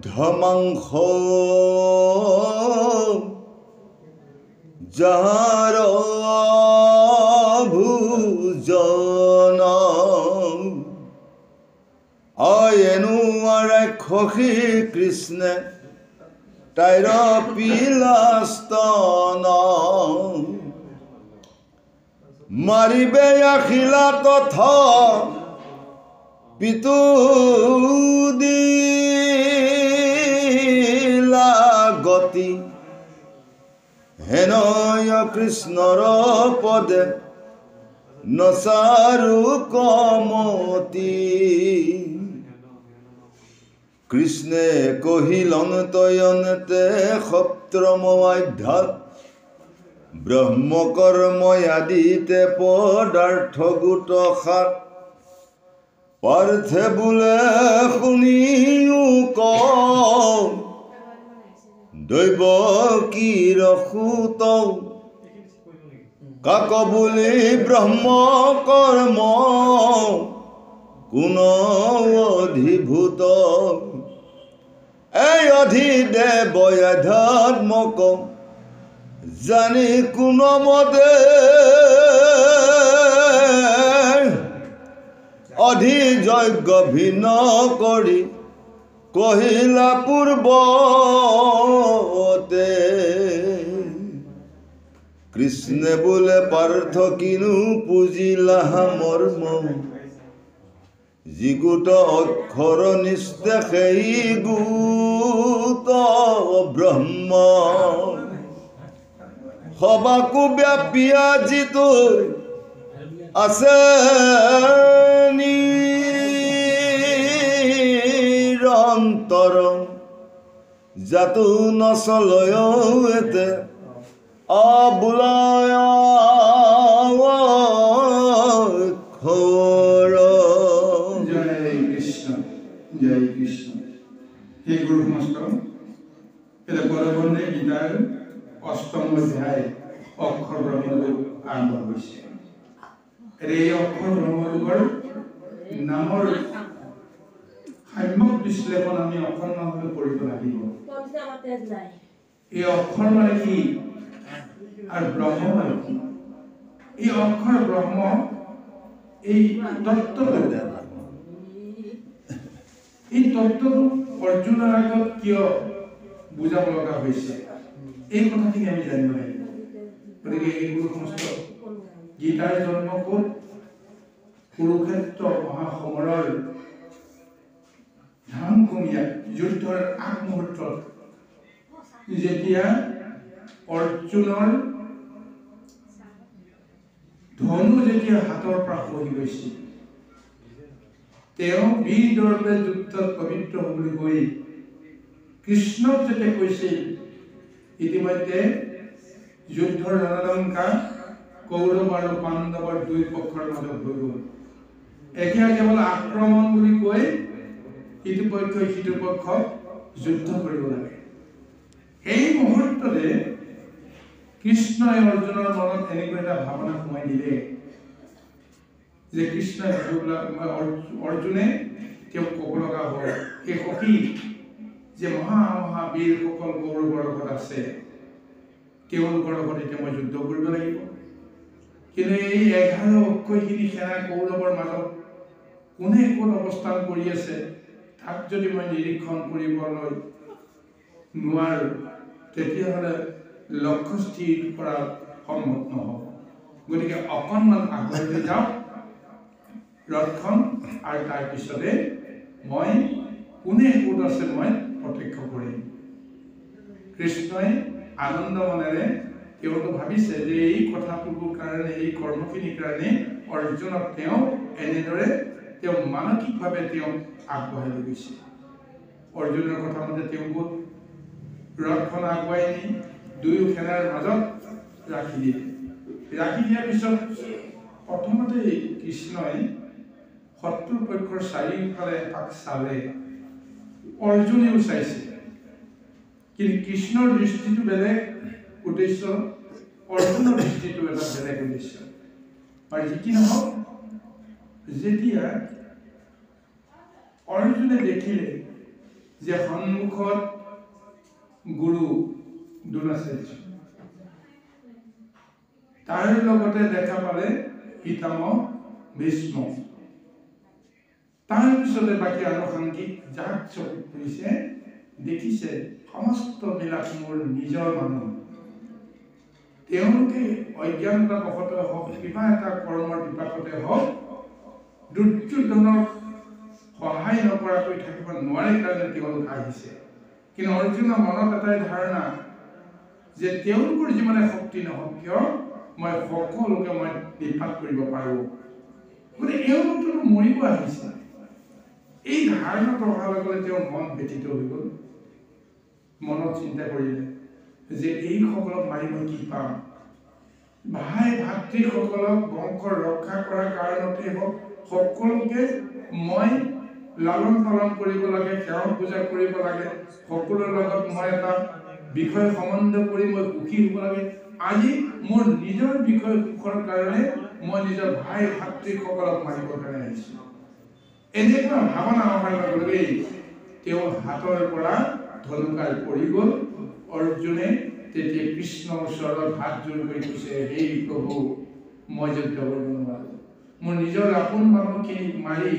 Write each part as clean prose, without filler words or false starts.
ধমাংস যাহাৰ ভোজন আয়েনু ৰাক্ষসী কৃষ্ণে তাইৰ পিলাস্তন মাৰিবে আখিলা তথা পিতু দিলা গতি হেনয় কৃষ্ণৰ পদে নচাৰু কমতি কৃষ্ণে কহিলন তয়নতে সপ্তমধ্যায় ব্ৰহ্মকৰ্ম আদিতে পদাৰ্থ গোট সাত পাৰ্থে বোলে শুনিও কওঁ দৈৱ কি ৰসুত কাক বুলি ব্ৰহ্ম কৰ্ম কোন অধিভূত এই অধিদেৱ অধ্যাত্মক জানি কোন মতে অধিযজ্ঞ ভিন্ন কৰি কহিলা পূৰ্বতে কৃষ্ণে বোলে পাৰ্থ কিনো পুজিলা মৰ্ম যিগোট অক্ষৰ নিস্তে সেই গোট ব্ৰহ্ম সবাকো ব্যাপিয়া যিটো আছে নিৰন্তৰ জাতো নচলয় এতে অবোলায় জয় কৃষ্ণ জয় কৃষ্ণ। হে গুৰু নমস্কাৰ। এটা পৰৱৰ্তী গীতাৰ অষ্টম অধ্যায় অক্ষৰ ব্ৰহ্মযোগ আৰম্ভ হৈছে। এই অক্ষৰ ব্ৰহ্মযোগৰ নামৰ সাম্যক বিশ্লেষণ আমি অক্ষৰভাৱে কৰিব লাগিব। এই অক্ষৰ মানে কি আৰু ব্ৰহ্ম মানে কি? এই অক্ষৰ ব্ৰহ্ম এই তত্ত্বটো অৰ্জুনৰ আগত কিয় বুজাব লগা হৈছে এই কথাখিনি আমি জানিব লাগিব। গতিকে এই গুৰু সমস্ত গীতাৰ জন্ম ক'ত? কুৰুক্ষেত্ৰ মহাসমৰৰ ধামভূমিয়াত যুদ্ধৰ আগমুহূৰ্তত যেতিয়া অৰ্জুনৰ ধনু যেতিয়া হাতৰ পৰা খহি গৈছিল, তেওঁ বীৰ দৰ্পে যুদ্ধত পবিত্ৰ হ'বলৈ গৈ কৃষ্ণক যেতিয়া কৈছিল, ইতিমধ্যে যুদ্ধৰ ৰণলংকা কৌৰৱ আৰু পাণ্ডৱৰ দুই পক্ষৰ মাজত হৈ গ'ল। এতিয়া কেৱল আক্ৰমণ বুলি কৈ ইটো পক্ষই সিটো পক্ষক যুদ্ধ কৰিব লাগে। এই মুহূৰ্ততে কৃষ্ণই অৰ্জুনৰ মনত এনেকুৱা এটা ভাৱনা সোমাই দিলে যে কৃষ্ণই অৰ্জুনে তেওঁক ক'ব লগা হ'ল, এই সখী যে মহাবীৰসকল কৌৰৱৰ লগত আছে, তেওঁলোকৰ লগত এতিয়া মই যুদ্ধ কৰিব লাগিব। কিন্তু এই 11 অক্ষয়খিনি সেনা কৌৰৱৰ মাজত কোনে ক'ত অৱস্থান কৰি আছে তাক যদি মই নিৰীক্ষণ কৰিবলৈ নোৱাৰোঁ, তেতিয়াহ'লে লক্ষ্য স্থিৰ কৰা সম্ভৱ নহ'ব। গতিকে অকণমান আগবাঢ়ি যাওঁ ৰথখন, আৰু তাৰপিছতে মই কোনে ক'ত আছে মই প্ৰত্যক্ষ কৰিম। কৃষ্ণই আনন্দ মনেৰে তেওঁতো ভাবিছে যে এই কথাটোৰ কাৰণে, এই কৰ্মখিনিৰ কাৰণে অৰ্জুনক তেওঁ এনেদৰে তেওঁ মানসিকভাৱে তেওঁ আগবঢ়াই লৈ গৈছে। অৰ্জুনৰ কথা মতে তেওঁ ক'ত ৰথখন আগুৱাই নি দুয়ো সেনাৰ মাজত ৰাখি দিয়ে। ৰাখি দিয়াৰ পিছত প্ৰথমতে কৃষ্ণই শত্ৰু পক্ষৰ চাৰিওফালে এপাক চালে, অৰ্জুনেও চাইছে, কিন্তু কৃষ্ণৰ দৃষ্টিটো বেলেগ উদ্দেশ্য, অৰ্জুনৰ দৃষ্টিটো এটা বেলেগ উদ্দেশ্য। আৰু যি কি নহওক, যেতিয়া অৰ্জুনে দেখিলে যে সন্মুখত গুৰু দ্ৰোণাচাৰ্য, তাৰ লগতে দেখা পালে পিতামহ ভীষ্ম, তাৰ পিছতে বাকী আনুষংগিক যাক চকুত পৰিছে দেখিছে সমস্ত বিলাক মোৰ নিজৰ মানুহ। তেওঁলোকে অজ্ঞানতা বশতঃ হওক, কিবা এটা কৰ্মৰ বিপাকতে হওক, দুৰ্যোধনক সহায় নকৰাকৈ থাকিব নোৱাৰে কাৰণে তেওঁলোক আহিছে। কিন্তু অৰ্জুনৰ মনত এটাই ধাৰণা যে তেওঁলোকৰ যিমানে শক্তি নহওক কিয় মই সকলোকে মই নিপাত কৰিব পাৰোঁ, গতিকে এওঁলোকতো মৰিব আহিছে। এই ধাৰণাটো অহাৰ লগে লগে তেওঁৰ মন ব্যথিত হৈ গ'ল। মনত চিন্তা কৰিলে যে এইসকলক মাৰি মই কি পাম? ভাই ভাতৃসকলক বংশ ৰক্ষা কৰাৰ কাৰণতে হওক, সকলোকে মই লালন পালন কৰিব লাগে, সেৱা পূজা কৰিব লাগে, সকলোৰে লগত মই এটা বিষয় সম্বন্ধ কৰি মই সুখী হ'ব লাগে। আজি মোৰ নিজৰ বিষয় সুখৰ কাৰণে মই নিজৰ ভাই ভাতৃসকলক মাৰিবৰ কাৰণে আহিছোঁ। এনেকুৱা ভাৱনা অহাৰ লগে লগেই তেওঁৰ হাতৰ পৰা ধনুকাঁড় পৰি গ'ল। অৰ্জুনে তেতিয়া কৃষ্ণৰ ওচৰত হাত জোৰ কৰি কৈছে, হে প্ৰভু, মই যুদ্ধ কৰিব নোৱাৰো, মোৰ নিজৰ আপোন মানুহখিনিক মাৰি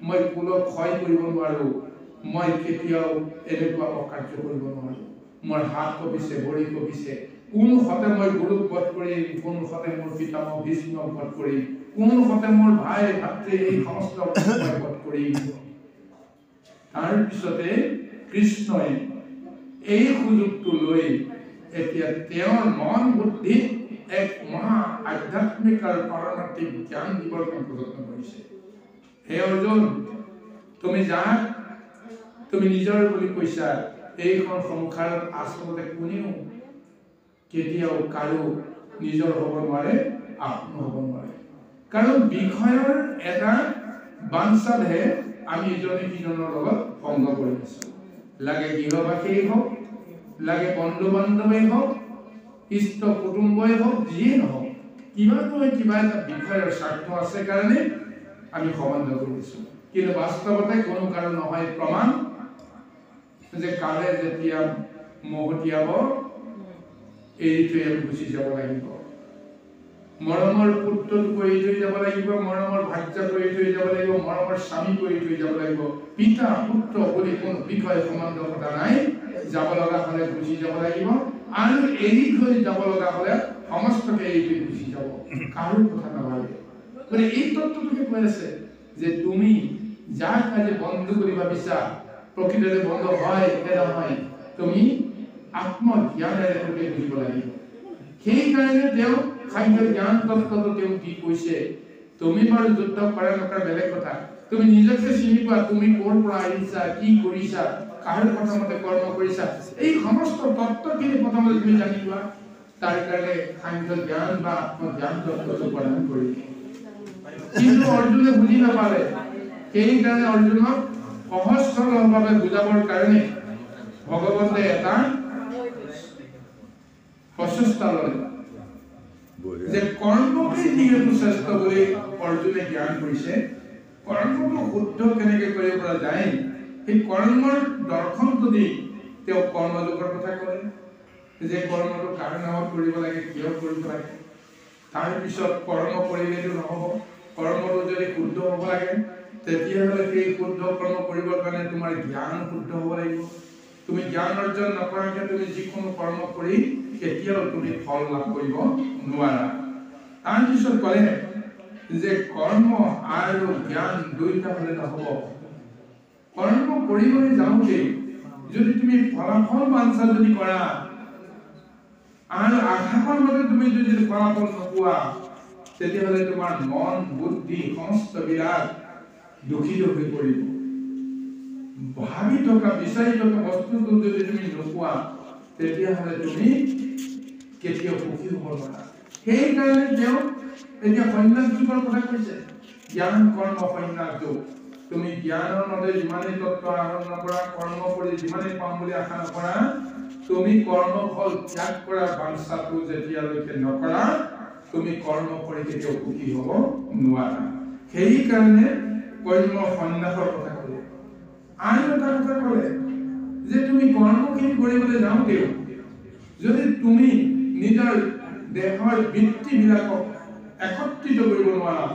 মই কুলক ক্ষয় কৰিব নোৱাৰো, মই কেতিয়াও এনেকুৱা অকাৰ্য কৰিব নোৱাৰো। মোৰ হাত কঁপিছে, ভৰি কঁপিছে, কোন হতে মই গুৰুক বধ কৰিম, কোন হতে মোৰ পিতামহ ভীষ্মক বধ কৰিম, কোন হতে মোৰ ভাই ভাতৃ এই সমস্ত বধ কৰিম। তাৰ পিছতে কৃষ্ণই এই সুযোগটো লৈ এতিয়া তেওঁৰ মন বুদ্ধিত এক মহা আধ্যাত্মিক আৰু পাৰমাৰ্থিক জ্ঞান দিবৰ কাৰণে প্ৰযত্ন কৰিছে। হে অৰ্জুন, তুমি যাক তুমি নিজৰ বুলি কৈছা, এইখন সংসাৰত আচলতে কোনেও কেতিয়াও কাৰো নিজৰ হ'ব নোৱাৰে, আপোন হ'ব নোৱাৰে। কাৰণ বিষয়ৰ এটা বাঞ্ছাতহে আমি ইজনে সিজনৰ লগত সংগ কৰি আছো। লাগে গৃহবাসীয়ে হওক, লাগে বন্ধু বান্ধৱেই হওক, ইষ্ট কুটুম্বই হওক, যিয়ে নহওক, কিবা নহয় কিবা এটা বিষয়ৰ স্বাৰ্থ আছে কাৰণে আমি সম্বন্ধ কৰিছো। কিন্তু বাস্তৱতে কোনো কাৰণ নহয় প্ৰমাণ যে কালে যেতিয়া মহতিয়াব এৰি থৈ আমি গুচি যাব লাগিব। মৰমৰ পুত্ৰটোক এৰি থৈ যাব লাগিব, মৰমৰ ভাৰ্যাক এৰি থৈ যাব লাগিব, মৰমৰ স্বামীক এৰি থৈ যাব লাগিব। পিতা পুত্ৰ বুলি কোনো বিষয় সম্বন্ধ কথা নাই। যাব লগা হলে গুচি যাব লাগিব, আৰু এৰি থৈ যাব লগা হলে সমস্তকে এৰি থৈ গুচি যাব, কাৰো কথা নালাগে। মানে এই তত্ত্বটোকে কৈ আছে যে তুমি যাক আজি বন্ধু বুলি ভাবিছা, প্ৰকৃততে বন্ধু হয় নে নহয়, তুমি আত্মজ্ঞানেৰে তুমি বুজিব লাগিব। সেইকাৰণে তেওঁ খাদ্য জ্ঞান তত্ত্বটো তেওঁ কি কৈছে, তুমি বাৰু যুদ্ধ কৰা নকৰা বেলেগ কথা, তুমি নিজকে চিনি পোৱা, তুমি ক'ৰ পৰা আহিছা, কি কৰিছা, কাৰ প্ৰথমতে কৰ্ম কৰিছা, এই সমস্ত তত্ত্বখিনি প্ৰথমতে তুমি জানি লোৱা। তাৰ কাৰণে সাংখ্য জ্ঞান বা আত্মজ্ঞান তত্ত্বটো প্ৰদান কৰিলে। কিন্তু অৰ্জুনে বুজি নাপালে। সেইকাৰণে অৰ্জুনক সহজ সৰলভাৱে বুজাবৰ কাৰণে ভগৱন্তে এটা প্ৰচেষ্টা ললে যে কৰ্মকে যিহেতু শ্ৰেষ্ঠ বুলি অৰ্জুনে জ্ঞান কৰিছে, কৰ্মটো শুদ্ধ কেনেকে কৰিব পৰা যায়, সেই কৰ্মৰ দৰ্শনটো দি তেওঁ কৰ্মযোগৰ কথা ক'লে যে কৰ্মটো কাৰ নামত কৰিব লাগে, কিয় কৰিব লাগে। তাৰপিছত কৰ্ম কৰিলেতো নহ'ব, কৰ্মটো যদি শুদ্ধ হ'ব লাগে তেতিয়াহ'লে সেই শুদ্ধ কৰ্ম কৰিবৰ কাৰণে তোমাৰ জ্ঞান শুদ্ধ হ'ব লাগিব। তুমি জ্ঞান অৰ্জন নকৰাকৈ তুমি যিকোনো কৰ্ম কৰি কেতিয়াও তুমি ফল লাভ কৰিব নোৱাৰা। তাৰপিছত ক'লে যে কৰ্ম আৰু জ্ঞান দুইটা হ'লে নহ'ব। কৰ্ম কৰিবলৈ যাওঁতে যদি তুমি ফলাফল বাঞ্ছা যদি কৰা আৰু আশাকৰ মতে তুমি যদি ফলাফল নোপোৱা, তেতিয়াহ'লে তোমাৰ মন বুদ্ধি সমস্ত বিলাক দূষিত হৈ পৰিব। ভাবি থকা বিচাৰি থকা বস্তুটো যদি তুমি নোপোৱা, তেতিয়াহ'লে তুমি কেতিয়াও সুখী হ'ব নোৱাৰা। সেইকাৰণে তেওঁ এতিয়া সন্ন্যাস যুগৰ কথা কৈছে, জ্ঞান কৰ্ম সন্ন্যাস যুগ। তুমি জ্ঞানৰ মতে যিমানেই তত্ত্ব আহৰণ নকৰা, কৰ্ম কৰি যিমানেই পাম বুলি আশা নকৰা, তুমি কৰ্মফল ত্যাগ কৰা বাঞ্ছাটো যেতিয়ালৈকে নকৰা, তুমি কৰ্ম কৰি কেতিয়াও সুখী হ'ব নোৱাৰা। সেইকাৰণে কৰ্ম সন্ন্যাসৰ কথা ক'লে। আৰু এটা কথা ক'লে যে তুমি কৰ্মখিনি কৰিবলৈ যাওঁতেও যদি তুমি নিজৰ দেহৰ বৃত্তিবিলাকক একত্ৰিত কৰিব নোৱাৰা,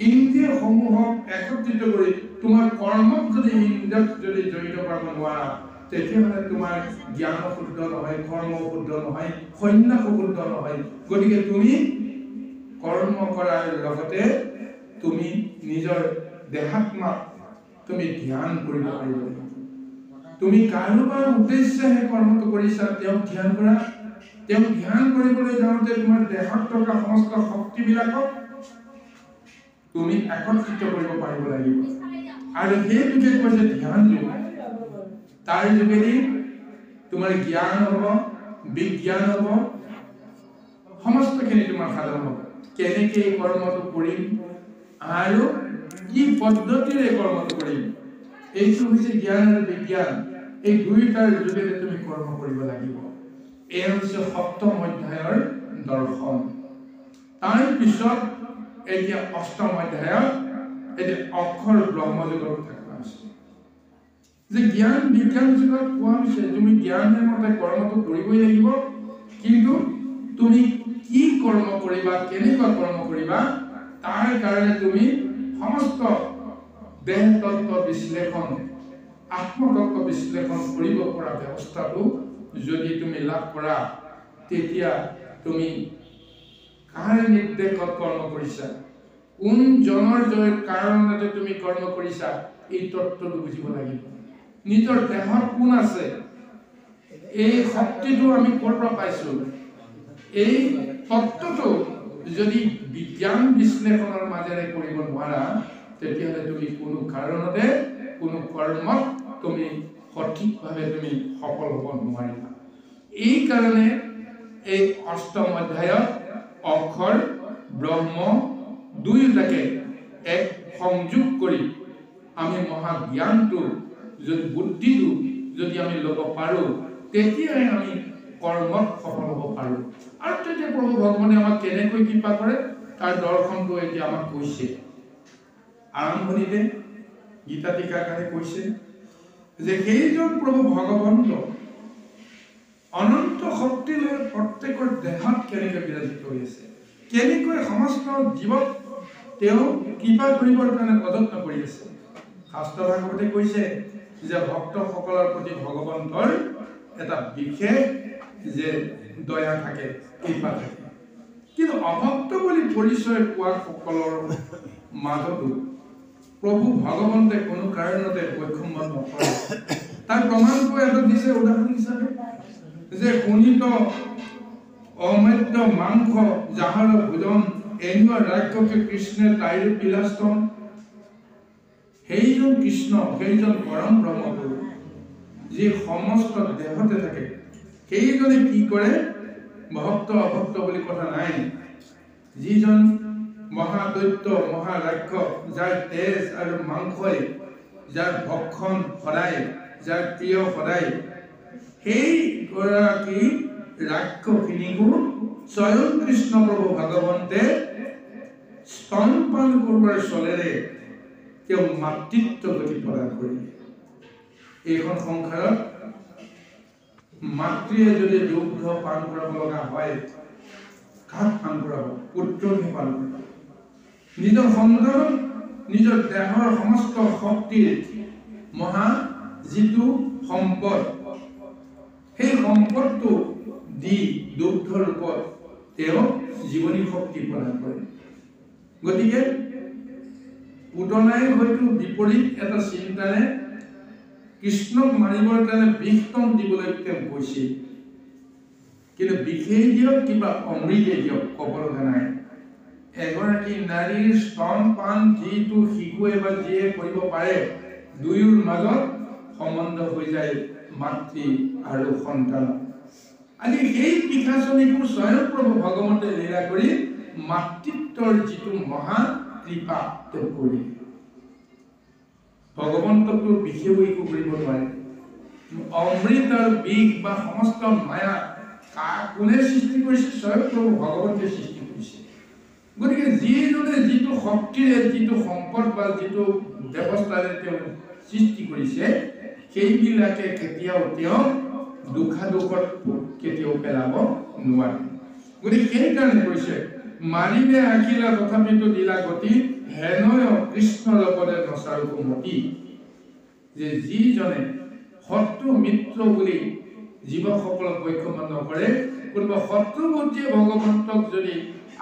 ইন্দ্ৰিয়সমূহক একত্ৰিত কৰি তোমাৰ কৰ্মত যদি ইন্দ্ৰিয়ত যদি জড়িত কৰাব নোৱাৰা, তেতিয়াহ'লে তোমাৰ জ্ঞান শুদ্ধ নহয়, কৰ্ম শুদ্ধ নহয়, সন্ন্যাস শুদ্ধ নহয়। গতিকে তুমি কৰ্ম কৰাৰ লগতে তুমি নিজৰ দেহাত্মাক তুমি ধ্যান কৰিব পাৰিব লাগিব। তুমি কাৰোবাৰ উদ্দেশ্যেহে কৰ্মটো কৰিছা, তেওঁক ধ্যান কৰা। তেওঁক ধ্যান কৰিবলৈ যাওঁতে তোমাৰ দেহত থকা সমস্ত শক্তিবিলাকক তুমি একত্ৰিত কৰিব পাৰিব লাগিব। আৰু সেইটোকে কৈছে ধ্যান যোগ। তাৰ যোগেদি তোমাৰ জ্ঞান হ'ব, বিজ্ঞান হ'ব, সমস্তখিনি তোমাৰ সাধন হ'ব। কেনেকে এই কৰ্মটো কৰিম আৰু কি পদ্ধতিৰে কৰ্মটো কৰিম, এইটো হৈছে জ্ঞান আৰু বিজ্ঞান। এই দুইটাৰ যোগেদি তুমি কৰ্ম কৰিব লাগিব। এই হৈছে সপ্তম অধ্যায়ৰ দৰ্শন। তাৰ পিছত এতিয়া অষ্টম অধ্যায়ত এতিয়া অক্ষৰ ব্ৰহ্মযোগৰ কথা কোৱা হৈছে। যে জ্ঞান বিজ্ঞান যুগত কোৱা হৈছে তুমি জ্ঞানৰ মতে কৰ্মটো কৰিবই লাগিব, কিন্তু তুমি কি কৰ্ম কৰিবা, কেনেকুৱা কৰ্ম কৰিবা, তাৰ কাৰণে তুমি সমস্ত দেহ তত্ত্ব বিশ্লেষণ, আত্মতত্ত্ব বিশ্লেষণ কৰিব পৰা ব্যৱস্থাটো যদি তুমি লাভ কৰা, তেতিয়া তুমি কাৰ নিৰ্দেশত কৰ্ম কৰিছা, কোন জনৰ কাৰণতে তুমি কৰ্ম কৰিছা, এই তত্ত্বটো বুজিব লাগিব। নিজৰ দেহত কোন আছে, এই শক্তিটো আমি ক'ৰ পৰা পাইছো, এই তত্ত্বটো যদি বিজ্ঞান বিশ্লেষণৰ মাজেৰে কৰিব নোৱাৰা, তেতিয়াহ'লে তুমি কোনো কাৰণতে কোনো কৰ্মত তুমি সঠিকভাৱে তুমি সফল হ'ব নোৱাৰিবা। এই কাৰণে এই অষ্টম অধ্যায়ত অক্ষৰ ব্ৰহ্ম দুয়োটাকে এক সংযোগ কৰি আমি মহাজ্ঞানটো যদি বুদ্ধিটো যদি আমি ল'ব পাৰোঁ, তেতিয়াহে আমি কৰ্মত সফল হ'ব পাৰোঁ। আৰু তেতিয়া প্ৰভু ভগৱানে আমাক কেনেকৈ কৃপা কৰে তাৰ দৰ্শনটো এতিয়া আমাক কৈছে। আৰম্ভণিতে গীতা টীকাকাৰে কৈছে যে সেইজন প্ৰভু ভগৱন্ত অনন্ত শক্তি লৈ প্ৰত্যেকৰ দেহত কেনেকৈ বিৰাজিত হৈ আছে, কেনেকৈ সমস্ত জীৱক তেওঁ কৃপা কৰিবৰ কাৰণে প্ৰযত্ন কৰি আছে। শাস্ত্ৰ ভাগৱতে কৈছে যে ভক্তসকলৰ প্ৰতি ভগৱন্তৰ এটা বিশেষ যে দয়া থাকে, কৃপা থাকে। কিন্তু অভক্ত বুলি পৰিচয় পোৱা সকলৰ মাজতো প্ৰভু ভগৱন্তে কোনো কাৰণতে বৈষম্য নকৰে। তাৰ প্ৰমাণটো এটা দিছে উদাহৰণ হিচাপে যে শোণিত অমেদ্য মাংস যাহাৰ ভোজন এনেকুৱা ৰাক্ষসে কৃষ্ণে তাইৰ বিলাস্তন। সেইজন কৃষ্ণ, সেইজন পৰম ব্ৰহ্মপুৰুষ যি সমস্ত দেহতে থাকে, সেইজনে কি কৰে, ভক্ত অভক্ত বুলি কথা নাই। যিজন মহাদৈত্য মহাৰাক্ষস, যাৰ তেজ আৰু মাংসই যাৰ ভক্ষণ সদায়, যাৰ প্ৰিয় সদায়, সেই গৰাকী ৰাক্ষসখিনিকো স্বয়ং কৃষ্ণ প্ৰভু ভগৱন্তে স্তনপান কৰোৱাৰ চলেৰে তেওঁ মাতৃত্ব গতি প্ৰদান কৰিলে। এইখন সংসাৰত মাতৃয়ে যদি দুগ্ধ পান কৰাব লগা হয়, কাক পান কৰাব? পুত্ৰকে পান কৰাব। নিজৰ সন্তানক নিজৰ দেহৰ সমস্ত শক্তিৰ মহা যিটো সম্পদ, সেই সম্পদটো দি দুগ্ধ ৰূপত তেওঁ জীৱনী শক্তি প্ৰদান কৰে। গতিকে পুতনাই হয়তো বিপৰীত এটা চিন্তাৰে কৃষ্ণক মাৰিবৰ কাৰণে বিষতম দিবলৈ তেওঁ কৈছিল, কিন্তু বিষেই দিয়ক কিবা অমৃতে দিয়ক ক'ব লগা নাই। এগৰাকী নাৰীৰ স্তনপান যিটো শিশুৱে বা যিয়ে কৰিব পাৰে, দুয়োৰ মাজত সম্বন্ধ হৈ যায় মাতৃ আৰু সন্তান। আজি সেই পিশাচনীকো স্বয়ং প্ৰভু ভগৱন্তে লীলা কৰি মাতৃত্বৰ যিটো মহা কৃপা তেওঁ কৰি ভগৱন্তকটো বিষেও একো কৰিব নোৱাৰে। অমৃত আৰু বিষ বা সমস্ত মায়া কোনে সৃষ্টি কৰিছে? স্বয়ং প্ৰভু ভগৱন্তে সৃষ্টি কৰিছে। গতিকে যিজনে যিটো শক্তিৰে, যিটো সম্পদ বা যিটো ব্যৱস্থাৰে তেওঁ সৃষ্টি কৰিছে, সেইবিলাকে কেতিয়াও তেওঁ দুখত কেতিয়াও পেলাব নোৱাৰে। গতিকে সেইকাৰণে কৈছে মাৰিলে আঁকিলা তথাপিতো দিলা গতি হেনয় কৃষ্ণ লগতে নচাৰো মতি। যে যিজনে শত্ৰু মিত্ৰ বুলি জীৱসকলক পক্ষপাত নকৰে, কোনোবা শত্ৰুবুদ্ধিয়ে ভগৱন্তক যদি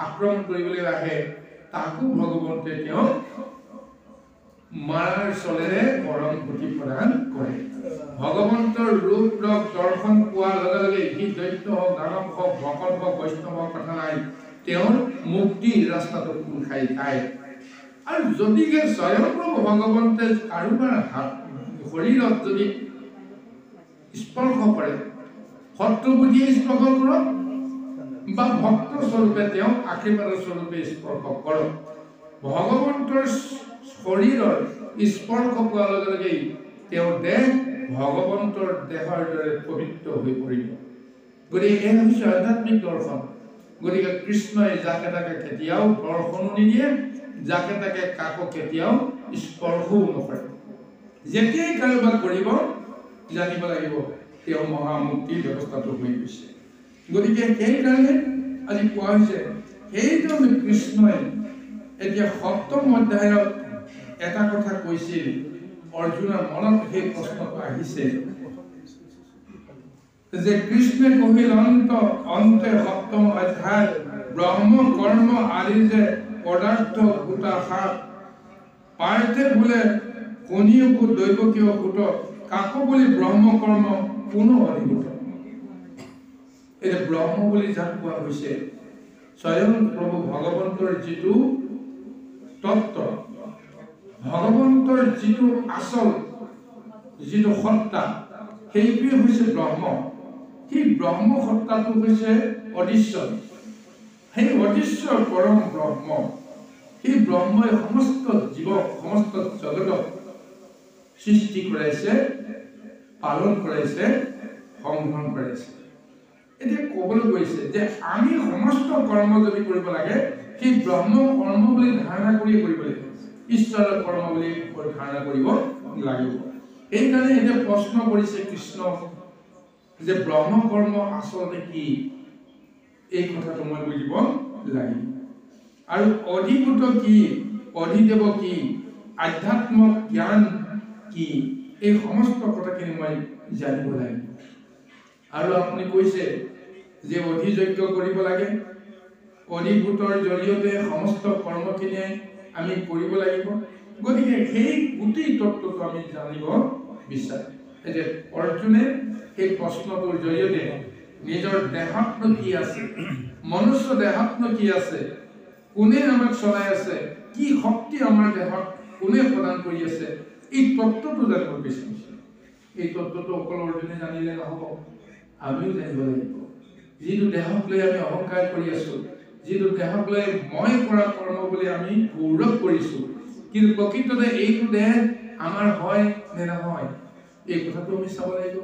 আক্ৰমণ কৰিবলৈ আহে তাকো ভগৱন্তে তেওঁ মাৰাৰ চলেৰে পৰম গতি প্ৰদান কৰে। ভগৱন্তৰ ৰূপ দৰ্শন পোৱাৰ লগে লগে সি দৈত্য হওক, দানৱ হওক, ভকত হওক, বৈষ্ণৱ হওক, কথা নাই, তেওঁৰ মুক্তিৰ ৰাস্তাটো খোল খাই যায়। আৰু যদিহে স্বয়ংপ্ৰভু ভগৱন্তে কাৰোবাৰ শৰীৰত যদি স্পৰ্শ কৰে, শত্ৰু বুদ্ধিয়ে স্পৰ্শ কৰক বা ভক্ত স্বৰূপে তেওঁক আশীৰ্বাদৰ স্বৰূপে স্পৰ্শ কৰক, ভগৱন্তৰ শৰীৰৰ স্পৰ্শ পোৱাৰ লগে লগেই তেওঁৰ দেহ ভগৱন্তৰ দেহৰ দৰে পবিত্ৰ হৈ পৰিব। গতিকে এই হৈছে আধ্যাত্মিক দৰ্শন। গতিকে কৃষ্ণই যাকে তাকে কেতিয়াও দৰ্শনো নিদিয়ে, যাকে তাকে কাকো কেতিয়াও স্পৰ্শও নকৰে। যেতিয়াই কাৰোবাক কৰিব জানিব লাগিব তেওঁ মহামুক্তিৰ ব্যৱস্থাটো হৈ গৈছে। গতিকে সেইকাৰণে আজি কোৱা হৈছে সেইজন কৃষ্ণই এতিয়া সপ্তম অধ্যায়ত এটা কথা কৈছিল, অৰ্জুনৰ মনত সেই প্ৰশ্নটো আহিছে যে কৃষ্ণে কহিল অন্তে সপ্তম অধ্যায় ব্ৰহ্ম কৰ্ম আদি যে পদাৰ্থ গোটা সাত পাৰ্থে বোলে কণীয়কো দৈৱকীয় গোট কাকো বুলি ব্ৰহ্ম কৰ্ম কোনো অধিভূত। এই ব্ৰহ্ম বুলি যাক কোৱা হৈছে স্বয়ং প্ৰভু ভগৱন্তৰ যিটো তত্ত্ব, ভগৱন্তৰ যিটো আচল যিটো সত্তা, সেইটোৱে হৈছে ব্ৰহ্ম। সেই ব্ৰহ্ম সত্তাটো হৈছে অদৃশ্য। সেই অদৃশ্য পৰম ব্ৰহ্ম, সেই ব্ৰহ্মই সমস্ত জীৱ সমস্ত জগতক সৃষ্টি কৰাইছে, পালন কৰাইছে, সংগ্ৰহ কৰাইছে। এতিয়া ক'বলৈ গৈছে যে আমি সমস্ত কৰ্ম যদি কৰিব লাগে সেই ব্ৰহ্ম কৰ্ম বুলি ধাৰণা কৰিয়ে কৰিব লাগিব, ঈশ্বৰৰ কৰ্ম বুলি ধাৰণা কৰিব লাগিব। সেইকাৰণে এতিয়া প্ৰশ্ন কৰিছে কৃষ্ণ যে ব্ৰহ্ম কৰ্ম আচলতে কি, এই কথাটো মই বুজিব লাগিব। আৰু অধিভূত কি, অধিদেৱ কি, আধ্যাত্মিক জ্ঞান কি, এই সমস্ত কথাখিনি মই জানিব লাগিব। আৰু আপুনি কৈছে যে অধিযজ্ঞ কৰিব লাগে, অধিভূতৰ জৰিয়তে সমস্ত কৰ্মখিনি আমি কৰিব লাগিব। গতিকে সেই গোটেই তত্ত্বটো আমি জানিব বিচাৰো। এতিয়া অৰ্জুনে সেই প্ৰশ্নটোৰ জৰিয়তে নিজৰ দেহাত্ম কি আছে, মনুষ্য দেহাত্ম কি আছে, কোনে আমাক চলাই আছে, কি শক্তি আমাৰ দেহত কোনে প্ৰদান কৰি আছে, এই তত্ত্বটো জানিব বিচাৰিছে। এই তত্ত্বটো অকল অৰ্জুনে জানিলে নহ'ব, আমিও জানিব লাগিব। যিটো দেহক লৈ আমি অহংকাৰ কৰি আছো, যিটো দেহক লৈ মই কৰা কৰ্ম বুলি আমি গৌৰৱ কৰিছো, কিন্তু প্ৰকৃততে এইটো দেহ আমাৰ হয় নে নহয়, এই কথাটো আমি চাব লাগিব।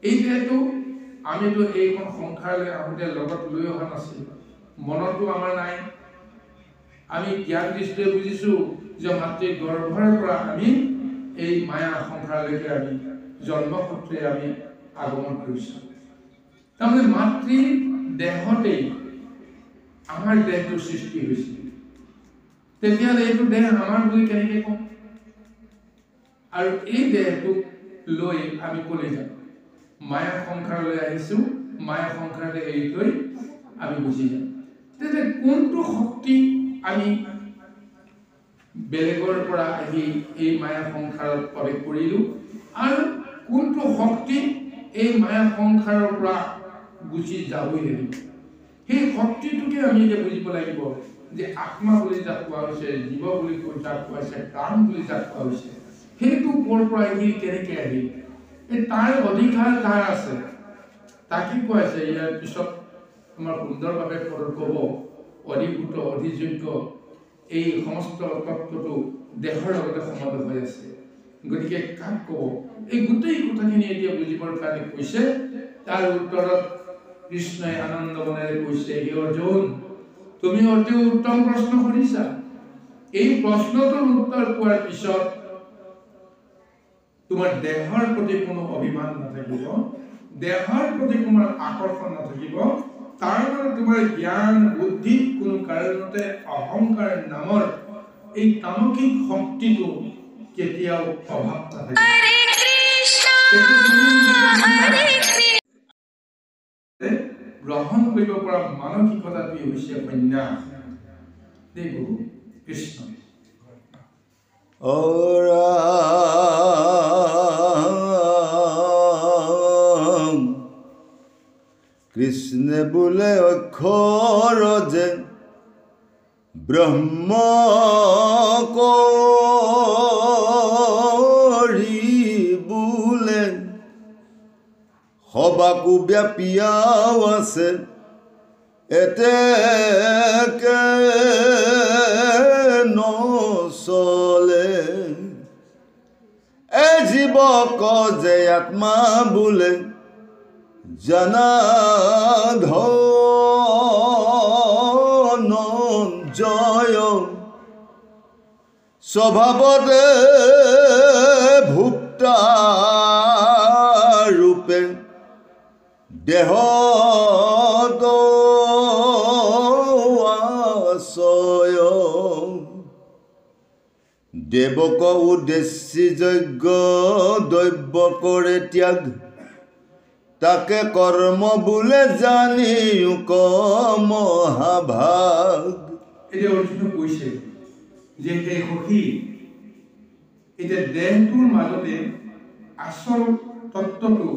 এই দেহটো আমিতো এইখন সংসাৰলৈ আহোঁতে লগত লৈ অহা নাছিল, মনতো আমাৰ নাই। আমি জ্ঞান দৃষ্টিৰে বুজিছো যে মাতৃ গৰ্ভৰ পৰা আমি এই মায়া সংসাৰলৈকে আমি জন্মসূত্ৰে আমি আগমন কৰিছো। তাৰমানে মাতৃ দেহতেই আমাৰ দেহটো সৃষ্টি হৈছিল। তেতিয়াহ'লে এইটো দেহ আমাৰ বুলি কেনেকৈ কম? আৰু এই দেহটোক লৈ আমি ক'লৈ যাম? মায়া সংসাৰলৈ আহিছো, মায়া সংসাৰলৈ এৰি থৈ আমি গুচি যাম। তেতিয়া কোনটো শক্তি আমি বেলেগৰ পৰা আহি এই মায়া সংসাৰত প্ৰৱেশ কৰিলো, আৰু কোনটো শক্তি এই মায়া সংসাৰৰ পৰা গুচি যাবই লাগিব? সেই শক্তিটোকে আমি এতিয়া বুজিব লাগিব যে আত্মা বুলি যাক কোৱা হৈছে, জীৱ বুলি যাক কোৱা হৈছে, প্ৰাণ বুলি যাক কোৱা হৈছে, সেইটো ক'ৰ পৰা আহিল, কেনেকৈ আহিল, এই তাৰ অধিকাৰ কাৰ আছে, তাকে কোৱা হৈছে। ইয়াৰ পিছত আমাৰ সুন্দৰভাৱে ক'ব অধিভূত, অধিযোগ্য, এই সমস্ত তত্ত্বটো দেহৰ লগতে সমাধ হৈ আছে। গতিকে কাক ক'ব? এই গোটেই কথাখিনি এতিয়া বুজিবৰ কাৰণে কৈছে। তাৰ উত্তৰত কৃষ্ণই আনন্দ মনেৰে কৈছে, হে অৰ্জুন, তুমি অতি উত্তম প্ৰশ্ন সুধিছা। এই প্ৰশ্নটোৰ উত্তৰ পোৱাৰ পিছত তোমাৰ দেহৰ প্ৰতি কোনো অভিমান নাথাকিব, দেহৰ প্ৰতি কোনো আকৰ্ষণ নাথাকিব, তাৰ মানে তোমাৰ জ্ঞান বুদ্ধিত কোনো কাৰণতে অহংকাৰ নামৰ এই তামসিক শক্তিটো কেতিয়াও অভাৱ নাথাকিব। গ্ৰহণ কৰিব পৰা মানসিকতাটোৱে হৈছে সন্ন্যাস। দেৱ কৃষ্ণ কৃষ্ণে বোলে অক্ষৰ যে ব্ৰহ্ম কৰি বোলে সবাকো ব্যাপিয়াও আছে এতেকে নচলে। এ জীৱক যে আত্মা বোলে জানা ধনঞ্জয় স্বভাৱতে ভুক্তা ৰূপে দেহত আশ্ৰয়। দেৱক উদ্দেশ্যি যজ্ঞ দৈব্য কৰে ত্যাগ তাকে কৰ্ম বোলে জানিও ক মহাভাগ। এতিয়া অৰ্জুনে কৈছে যে হে সখী, এতিয়া দেহটোৰ মাজতে আচল তত্ত্বটো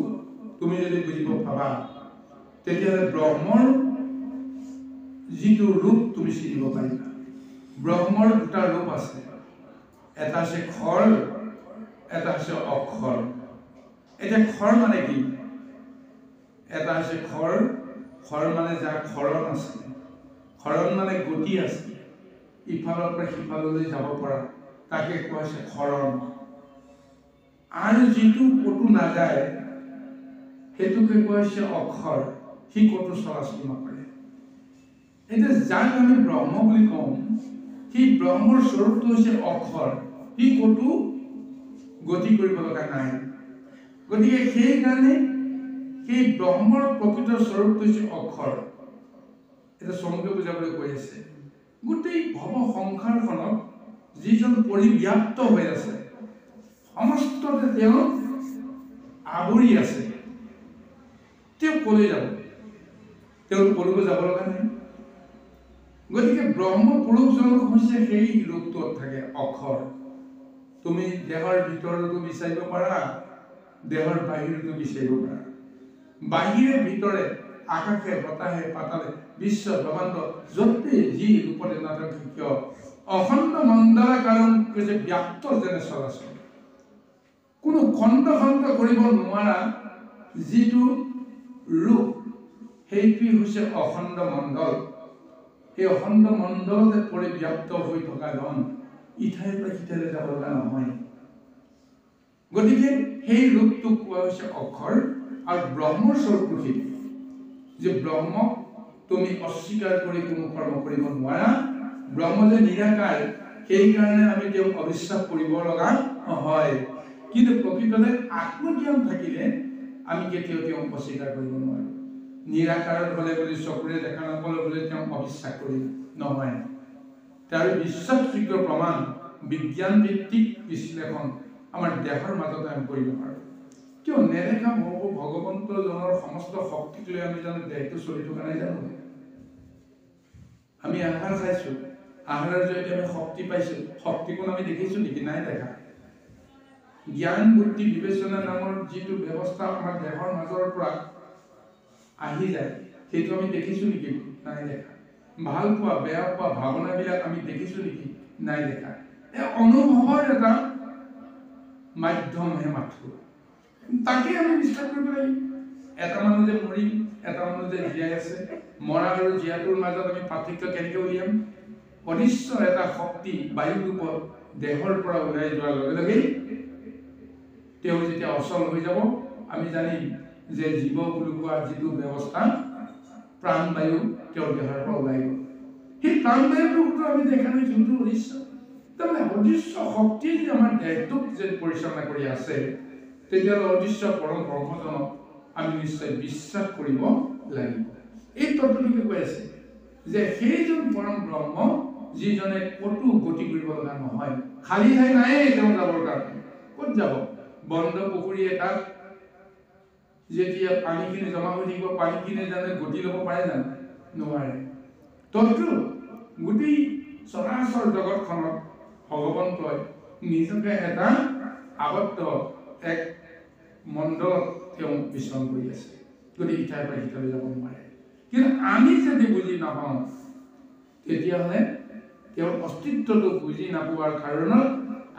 তুমি যদি বুজিব পাবা তেতিয়াহ'লে ব্ৰহ্মৰ যিটো ৰূপ তুমি চিনিব পাৰিবা। ব্ৰহ্মৰ দুটা ৰূপ আছে, এটা হৈছে খৰ, এটা হৈছে অক্ষৰ। এতিয়া খৰ মানে কি? এটা হৈছে খৰ, খৰ মানে যাৰ খৰণ আছে, খৰণ মানে গতি আছে, ইফালৰ পৰা সিফাললৈ যাব পৰা, তাকে কোৱা হৈছে খৰণ। আৰু যিটো ক'তো নাযায় সেইটোকে কোৱা হৈছে অক্ষৰ, সি ক'তো চলাচল নকৰে। এতিয়া যাক আমি ব্ৰহ্ম বুলি কওঁ, সেই ব্ৰহ্মৰ স্বৰূপটো হৈছে অক্ষৰ, সি ক'তো গতি কৰিব লগা নাই। গতিকে সেইকাৰণে সেই ব্ৰহ্মৰ প্ৰকৃত স্বৰূপটো হৈছে অক্ষৰ। এটা চমুকৈ বুজাবলৈ কৈ আছে, গোটেই ভৱ সংসাৰখনত যিজন পৰিব্যাপ্ত হৈ আছে, সমস্ততে তেওঁ আৱৰি আছে, তেওঁ কলৈ যাব? তেওঁ কলৈকো যাব লগা নাই। গতিকে ব্ৰহ্ম পুৰুষজনক হৈছে সেই ৰূপটোত থাকে অক্ষৰ। তুমি দেহৰ ভিতৰতো বিচাৰিব পাৰা, দেহৰ বাহিৰতো বিচাৰিব পাৰা। বাহিৰে ভিতৰে আকাশে বতাহে পাতালে বিশ্ব ব্ৰহ্মাণ্ড য'তে যি ৰূপতে নাথাকে কিয় অখণ্ড মণ্ডলাকাৰম যে ব্যাপ্ত যেনে চলাচল, কোনো খণ্ড খণ্ড কৰিব নোৱাৰা যিটো ৰূপ, সেইটোৱেই হৈছে অখণ্ড মণ্ডল। সেই অখণ্ড মণ্ডলতে পৰিব্যাপ্ত হৈ থকা জন ইঠাইৰ পৰা সিঠাইলৈ যাব লগা নহয়। গতিকে সেই ৰূপটোক কোৱা হৈছে অক্ষৰ। আৰু ব্ৰহ্মৰ স্বৰূপটো কি? যে ব্ৰহ্মক তুমি অস্বীকাৰ কৰি কোনো কৰ্ম কৰিব নোৱাৰা। ব্ৰহ্ম যে নিৰাকাৰ, সেইকাৰণে আমি তেওঁক অবিশ্বাস কৰিব লগা হয়। কিন্তু প্ৰকৃততে আত্মজ্ঞান থাকিলে আমি কেতিয়াও তেওঁক অস্বীকাৰ কৰিব নোৱাৰো। নিৰাকাৰত হ'লে বুলি চকুৰে দেখা নাপালে বুলি তেওঁক অবিশ্বাস কৰি নহয়। তাৰ বিশ্বাসযোগ্য প্ৰমাণ বিজ্ঞান ভিত্তিক বিশ্লেষণ আমাৰ দেহৰ মাজতে আমি কৰিব পাৰোঁ। কিয় নেদেখা ভগৱন্তজনৰ সমস্ত শক্তিক লৈ আমি জানো দেহটো চলি থকা নাই জানো? আমি আহাৰ খাইছো, আহাৰৰ জৰিয়তে আমি শক্তি পাইছো, শক্তিকোণ আমি দেখিছো নেকি? নাই দেখা। জ্ঞান বুদ্ধি বিবেচনা নামৰ যিটো ব্যৱস্থা আমাৰ দেহৰ মাজৰ পৰা আহি যায়, সেইটো আমি দেখিছো নেকি? নাই দেখা। ভাল পোৱা বেয়া পোৱা ভাৱনাবিলাক আমি দেখিছো নেকি? নাই দেখা। এই অনুভৱৰ এটা মাধ্যমহে মাথো, তাকে আমি বিশ্বাস কৰিব লাগিব। এটা মানুহ যে মৰিম, এটা মানুহ যে জীয়াই আছে, মৰা আৰু জীয়াটোৰ মাজত আমি পাৰ্থক্য কেনেকৈ উলিয়াম? অদৃশ্য এটা শক্তি বায়ু ৰূপত দেহৰ পৰা ওলাই যোৱাৰ লগে লগে তেওঁ যেতিয়া অচল হৈ যাব, আমি জানিম যে জীৱ বুলি কোৱা যিটো ব্যৱস্থা প্ৰাণবায়ু তেওঁৰ দেহৰ পৰা ওলাই গ'ল। সেই প্ৰাণবায়ুটো আমি দেখা নাই, কিন্তু অদৃশ্য। তাৰমানে অদৃশ্য শক্তিয়ে যে আমাৰ দেহটোক যে পৰিচালনা কৰি আছে, তেতিয়াহ'লে অদৃশ্য পৰম ব্ৰহ্মজনক আমি নিশ্চয় বিশ্বাস কৰিব লাগিব। এই তত্ত্বটোকে কৈ আছে যে সেইজন পৰম ব্ৰহ্ম যিজনে ক'তো গতি কৰিব লগা নহয়, খালী ঠাই নাই তেওঁ যাবৰ কাৰণে। ক'ত যাব? বন্ধ পুখুৰী এটাত যেতিয়া পানীখিনি জমা হৈ থাকিব, পানীখিনি জানে গতি ল'ব পাৰে জানো? নোৱাৰে। তদ্ৰূপ গোটেই চৰাচৰ জগতখনত ভগৱন্তই নিজকে এটা আবদ্ধ এক মণ্ডলত তেওঁ বিচৰণ কৰি আছে। গতিকে ইঠাইৰ পৰা সিঠাইলৈ যাব নোৱাৰে। কিন্তু আমি যদি বুজি নাপাওঁ, তেতিয়াহ'লে তেওঁৰ অস্তিত্বটো বুজি নাপোৱাৰ কাৰণত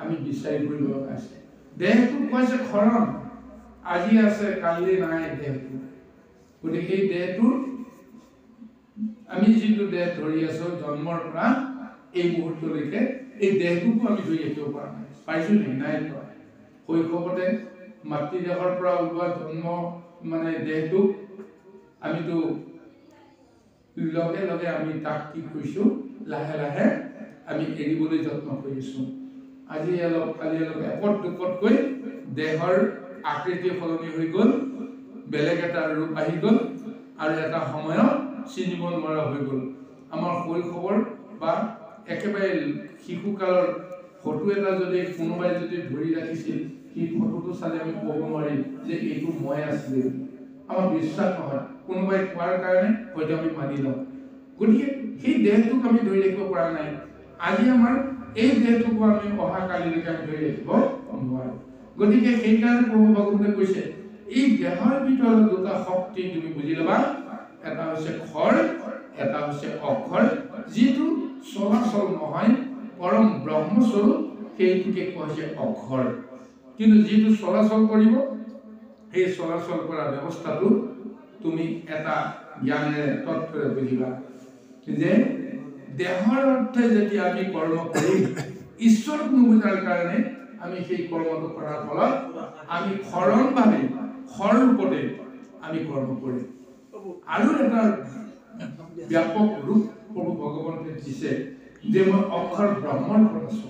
আমি বিচাৰি ফুৰিব লগা আছে। দেহটো কৈছে খৰণ, আজি আছে কালি নাই দেহটো। গতিকে এই দেহটো আমি যিটো দেহ ধৰি আছো জন্মৰ পৰা এই মুহূৰ্তলৈকে, এই দেহটোকো আমি ধৰি ৰাখিব পৰা নাই। পাইছো নেকি? নাই পোৱা। শৈশৱতে মাতৃদেহৰ পৰা ওলোৱা জন্ম মানে দেহটোক আমিতো লগে লগে আমি তাক কি কৰিছো, লাহে লাহে আমি এৰিবলৈ যত্ন কৰিছো। আজি অলপ কালি অলপ এপদ দুপদকৈ দেহৰ আকৃতি সলনি হৈ গ'ল, বেলেগ এটা ৰূপ আহি গ'ল, আৰু এটা সময়ত চিনিব নোৱাৰা হৈ গ'ল। আমাৰ শৈশৱৰ বা একেবাৰে শিশুকালৰ ফটো এটা যদি কোনোবাই যদি ধৰি ৰাখিছিল, সেই ফটোটো চালে আমি ক'ব নোৱাৰিম যে এইটো মই আছিলোঁ। আমাৰ বিশ্বাস নহয়, কোনোবাই কোৱাৰ কাৰণে হয়তো আমি মানি লওঁ। গতিকে সেই দেহটোক আমি ধৰি ৰাখিব পৰা নাই। আজি আমাৰ এই দেহটোকো আমি অহা কালিলৈকে আমি ধৰি ৰাখিব নোৱাৰো। গতিকে সেইকাৰণে প্ৰভু ভগৱন্তই কৈছে এই দেহৰ ভিতৰত দুটা শক্তি তুমি বুজি ল'বা, এটা হৈছে খৰ, এটা হৈছে অক্ষৰ। যিটো চলাচল নহয়, পৰম ব্ৰহ্মস্বৰূপ, সেইটোকে কোৱা হৈছে অক্ষৰ। কিন্তু যিটো চলাচল কৰিব, সেই চলাচল কৰা ব্যৱস্থাটো তুমি এটা জ্ঞানেৰে তত্ত্বৰে বুজিবা যে দেহৰ অৰ্থে যেতিয়া আমি কৰ্ম কৰিম, ঈশ্বৰক নুবুজাৰ কাৰণে আমি সেই কৰ্মটো কৰাৰ ফলত আমি খৰণভাৱে খৰ ৰূপতে আমি কৰ্ম কৰিম। আৰু এটা ব্যাপক ৰূপ প্ৰভু ভগৱন্তই দিছে যে মই অক্ষৰ ব্ৰহ্মৰ ঘৰত আছো।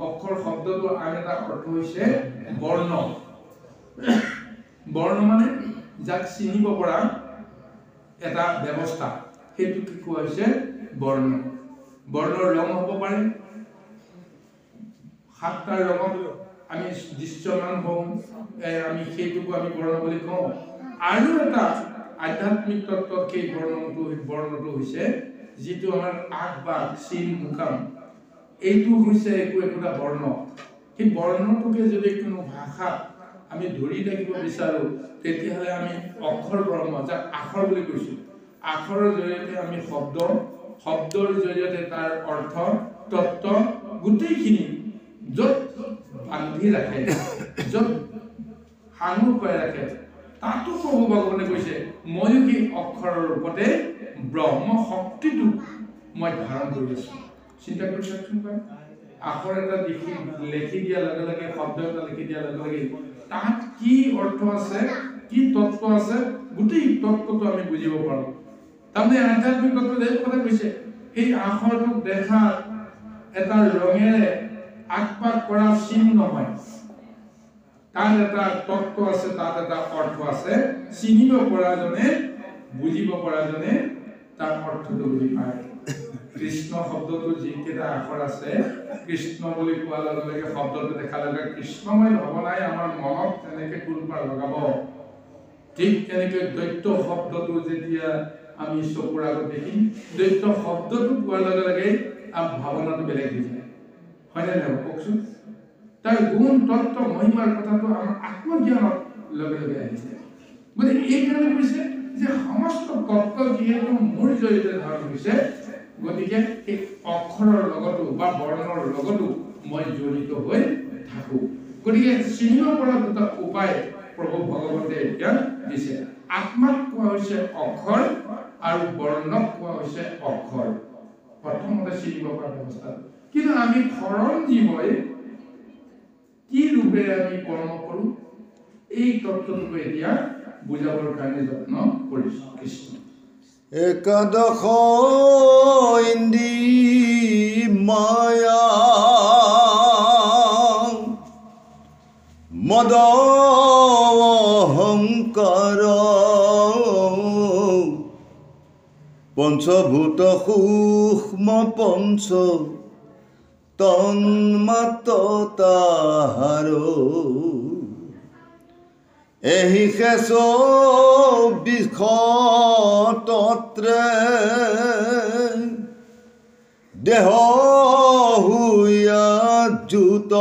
অক্ষৰ শব্দটো আন এটা অৰ্থ হৈছে বৰ্ণ। বৰ্ণ মানে যাক চিনিব পৰা এটা ব্যৱস্থা, সেইটোকে কোৱা হৈছে বৰ্ণ। বৰ্ণৰ ৰং হ'ব পাৰে, 7টা ৰঙত আমি দৃশ্যমান হওঁ, আমি সেইটোকো আমি বৰ্ণ বুলি কওঁ। আৰু এটা আধ্যাত্মিক তত্ত্বত সেই বৰ্ণটো হৈছে যিটো আমাৰ আগ বাগ চিন মুকাম, এইটো হৈছে একোটা বৰ্ণ। সেই বৰ্ণটোকে যদি কোনো ভাষাত আমি ধৰি ৰাখিব বিচাৰো, তেতিয়াহ'লে আমি অক্ষৰ ব্ৰহ্ম, যাক আখৰ বুলি কৈছো, আখৰৰ জৰিয়তে আমি শব্দৰ জৰিয়তে তাৰ অৰ্থ তত্ত্ব গোটেইখিনি য'ত বান্ধি ৰাখে, য'ত সাঙুৰ কৰি ৰাখে, তাতো প্ৰভু ভগৱানে কৈছে ময়ো সেই অক্ষৰৰ ৰূপতে ব্ৰহ্ম শক্তিটো মই ধাৰণ কৰি আছো। চিন্তা কৰি চাওকচোন, আখৰ এটা লিখি দিয়াৰ লগে লগে, শব্দ এটা লিখি দিয়াৰ লগে লগে তাত কি অৰ্থ আছে, কি তত্ত্ব আছে, গোটেই তত্ত্বটো আমি বুজিব পাৰো। তাৰমানে আধ্যাত্মিক তত্ত্বত এই কথা কৈছে, সেই আখৰটোক দেখা এটা ৰঙেৰে আগপাক কৰা চিন নহয়, তাত এটা তত্ত্ব আছে, তাত এটা অৰ্থ আছে। চিনিব পৰাজনে, বুজিব পৰাজনে তাৰ অৰ্থটো বুজি পায়। কৃষ্ণ শব্দটো যিকেইটা আখৰ আছে, কৃষ্ণ বুলি কোৱাৰ লগে লগে শব্দটো দেখাৰ লগে কৃষ্ণময় ভাৱনাই আমাৰ মনত তেনেকে তোলপাৰ লগাব। ঠিক তেনেকৈ দৈত্য শব্দটো যেতিয়া আমি চকুৰ আগত দেখিম, দৈত্য শব্দটো কোৱাৰ লগে লগে আমাৰ ভাৱনাটো বেলেগ হৈ যায়, হয়নে নহয় কওকচোন? তাৰ গুণ তত্ত্ব মহিমাৰ কথাটো আমাৰ আত্মজ্ঞানৰ লগে লগে আহিছে। গতিকে এইকাৰণে কৈছে যে সমস্ত তত্ত্ব যিহেতু মোৰ জৰিয়তে ধাৰণ হৈছে, গতিকে এই অক্ষৰৰ লগতো বা বৰ্ণৰ লগতো মই জড়িত হৈ থাকো। গতিকে চিনিব পৰা দুটা উপায় প্ৰভু ভগৱন্তে এতিয়া দিছে। আত্মাক কোৱা হৈছে অক্ষৰ আৰু বৰ্ণক কোৱা হৈছে অক্ষৰ, প্ৰথমতে চিনিব পৰা ব্যৱস্থা। কিন্তু আমি খৰণ জীৱই কি ৰূপে আমি কৰ্ম কৰো, এই তত্ত্বটো এতিয়া বুজাবৰ কাৰণে যত্ন কৰিছো। কৃষ্ণ একাদশ ইন্দ্ৰি মায়া মদ পঞ্চভূত সূক্ষ্ম পঞ্চ তন্মাত্ৰ তাহাৰ এহি খেচ বিষ তত্ৰে দেহ হুয়া জুত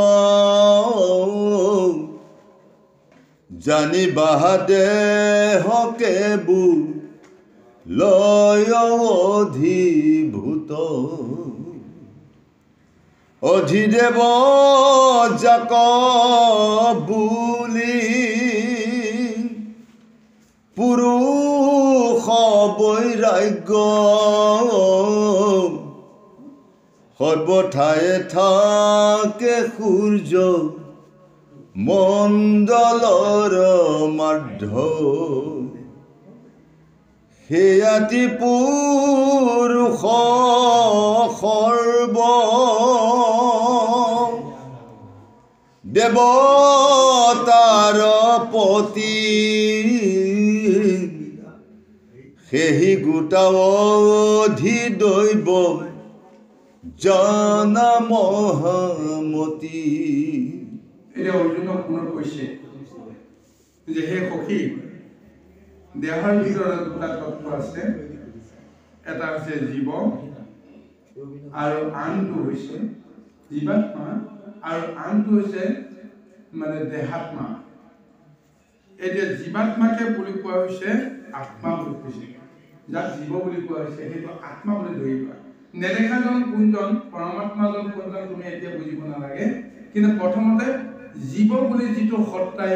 জানিবা দেহকে বু লয় অধিভূত অধিদেৱ যাক বুলি পুৰুষ বৈৰাগ্য সৰ্বঠায়ে থাকে সূৰ্য মণ্ডলৰ মাধ্য সেয়াতি পুৰুষ সৰ্ব দেৱতাৰ পতি সেহি গোটা অধিদৈৱ জানা মহামতি। এতিয়া অৰ্জুনক পুনৰ কৈছে যে হে সখী, দেহৰ ভিতৰত দুটা তত্ত্ব আছে, এটা হৈছে জীৱ আৰু আনটো হৈছে জীৱাত্মা আৰু আনটো হৈছে মানে দেহাত্মা। এতিয়া জীৱাত্মাকে বুলি কোৱা হৈছে আত্মা বুলি কৈছে, যাক জীৱ বুলি কোৱা হৈছে সেইটো আত্মা বুলি ধৰিবা। নেদেখাজন কোনজন, পৰমাত্মাজন কোনজন তুমি এতিয়া বুজিব নালাগে, কিন্তু প্ৰথমতে জীৱ বুলি যিটো সত্তাই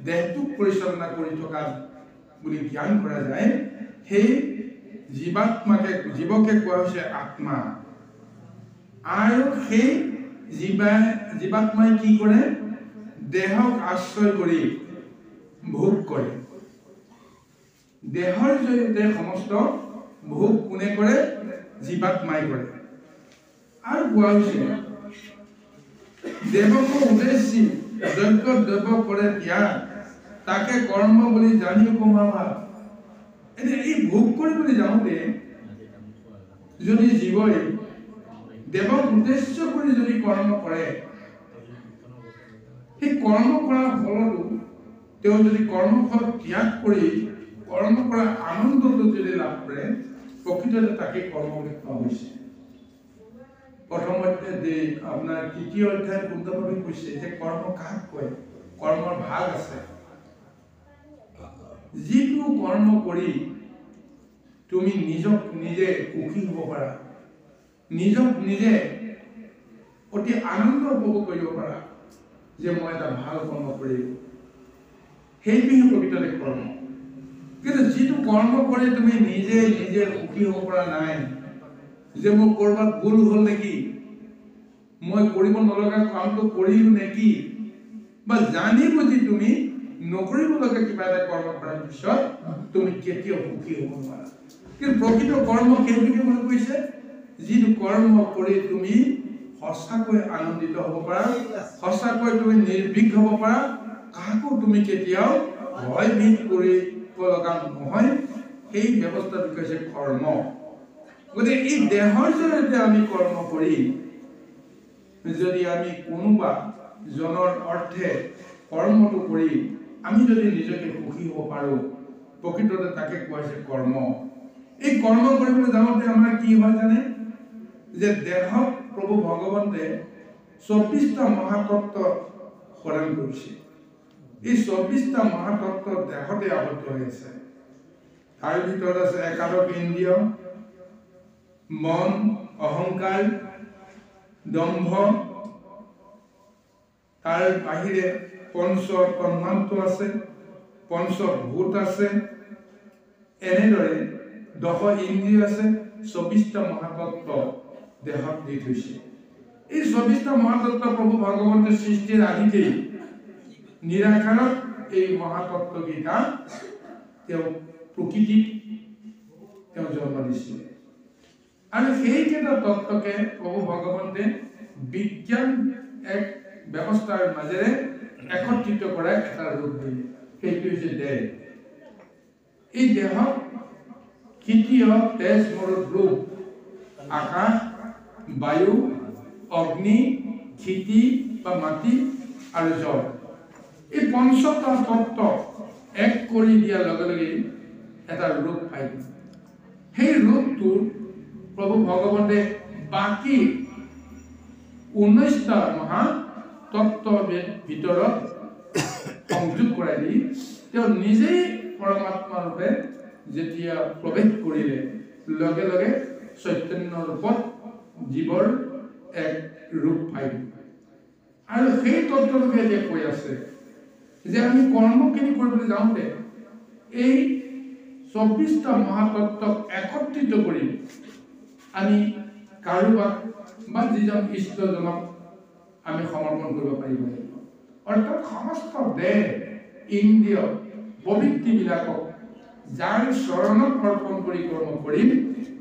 দেহটোক পৰিচালনা কৰি থকা বুলি জ্ঞান কৰা যায়, সেই জীৱকে কোৱা হৈছে আত্মা। আৰু সেই জীৱাত্মাই কি কৰে? দেহক আশ্ৰয় কৰি ভোগ কৰে। দেহৰ জৰিয়তে সমস্ত ভোগ কোনে কৰে? জীৱাত্মাই কৰে। আৰু কোৱা হৈছে দেৱক উদ্দেশ্যি যজ্ঞ দ্ৰব্য কৰে ত্যাগ, তাকে কৰ্ম বুলি জানিও কমাবা। এতিয়া এই ভোগ কৰিবলৈ যাওঁতে যদি জীৱই দেৱক উদ্দেশ্য কৰি যদি কৰ্ম কৰে, সেই কৰ্ম কৰাৰ ফলতো তেওঁ যদি কৰ্মফল ত্যাগ কৰি কৰ্ম কৰা আনন্দটো যদি লাভ কৰে, প্ৰকৃততে তাকে কৰ্ম বুলি কোৱা হৈছে। প্ৰথমতে আপোনাৰ তৃতীয় অধ্যায় সুন্দৰভাৱে কৈছে যে কৰ্ম কাক কয়? কৰ্মৰ ভাগ আছে। যিটো কৰ্ম কৰি তুমি নিজক নিজে সুখী হ'ব পাৰা, নিজক নিজে অতি আনন্দ উপভোগ কৰিব পাৰা যে মই এটা ভাল কৰ্ম কৰিলোঁ, সেইটোহে প্ৰকৃততে কৰ্ম। কিন্তু যিটো কৰ্ম কৰি তুমি নিজে নিজে সুখী হ'ব পৰা নাই, যে মোৰ ক'ৰবাত ভুল হ'ল নেকি, মই কৰিব নলগা কামটো কৰিলোঁ নেকি, বা জানি বুজি তুমি নকৰিব লগা কিবা এটা কৰ্ম কৰাৰ পিছত তুমি কেতিয়াও সুখী হ'ব নোৱাৰা। কিন্তু প্ৰকৃত কৰ্ম সেইটোকে বুলি কৈছে, যিটো কৰ্ম কৰি তুমি সঁচাকৈ আনন্দিত হ'ব পাৰা, সঁচাকৈ তুমি নিৰ্ভীক হ'ব পাৰা, কাকো তুমি কেতিয়াও ভয়ভীত কৰিব লগা নহয়, সেই ব্যৱস্থাটো কৈছে কৰ্ম। গতিকে এই দেহৰ জৰিয়তে আমি কৰ্ম কৰি যদি আমি কোনোবা জনৰ অৰ্থে কৰ্মটো কৰি আমি যদি নিজকে সুখী হ'ব পাৰোঁ, প্ৰকৃততে তাকে কোৱা হৈছে কৰ্ম। এই কৰ্ম কৰিবলৈ যাওঁতে আমাৰ কি হয় জানে? যে দেহক প্ৰভু ভগৱন্তে 24টা মহাতত্ত্ব প্ৰদান কৰিছে। এই 24টা মহাতত্ত্ব দেহতে আবদ্ধ হৈ আছে। তাৰ ভিতৰত আছে একাদশ ইন্দ্ৰিয়, মন, অহংকাৰ, দম্ভ, তাৰ বাহিৰে পঞ্চ তন্মাত্ৰ আছে, পঞ্চভূত আছে, এনেদৰে 10 ইন্দ্ৰিয় আছে, 24টা মহাতত্ত্ব দেহত দি থৈছে। এই 24টা মহাতত্ত্ব প্ৰভু ভগৱন্তৰ সৃষ্টিৰ আদিতেই নিৰাকাৰত এই মহাতত্ত্বকেইটা তেওঁ প্ৰকৃতিত তেওঁ জন্ম দিছিলে। আৰু সেইকেইটা তত্ত্বকে প্ৰভু ভগৱন্তে বিজ্ঞান এক ব্যৱস্থাৰ মাজেৰে একত্ৰিত কৰা এটা ৰূপ দিলে, সেইটো হৈছে দেহ। এই দেহক তৃতীয় তেজ মৰুত ৰূপ আকাশ বায়ু অগ্নি ক্ষিতি বা মাটি আৰু জল এই পঞ্চটা তত্ত্ব এক কৰি দিয়াৰ লগে লগে এটা ৰূপ পাই সেই ৰূপটোৰ প্ৰভু ভগৱন্তে বাকী 19টা মহা তত্ত্বৰ ভিতৰত সংযোগ কৰাই দি তেওঁ নিজেই পৰমাত্মা ৰূপে যেতিয়া প্ৰৱেশ কৰিলে লগে লগে চৈতন্য ৰূপত জীৱৰ এক ৰূপ পাই আৰু সেই তত্ত্বটোকে এতিয়া কৈ আছে যে আমি কৰ্মখিনি কৰিবলৈ যাওঁতে এই 24টা মহাতত্ত্বক একত্ৰিত কৰি আমি কাৰোবাক বা যিজন ইষ্টজনক আমি সমৰ্পণ কৰিব পাৰিব লাগিব অৰ্থাৎ সমস্ত দেহ ইন্দ্ৰিয় প্ৰবৃত্তিবিলাকক যাৰ চৰণত অৰ্পণ কৰি কৰ্ম কৰিম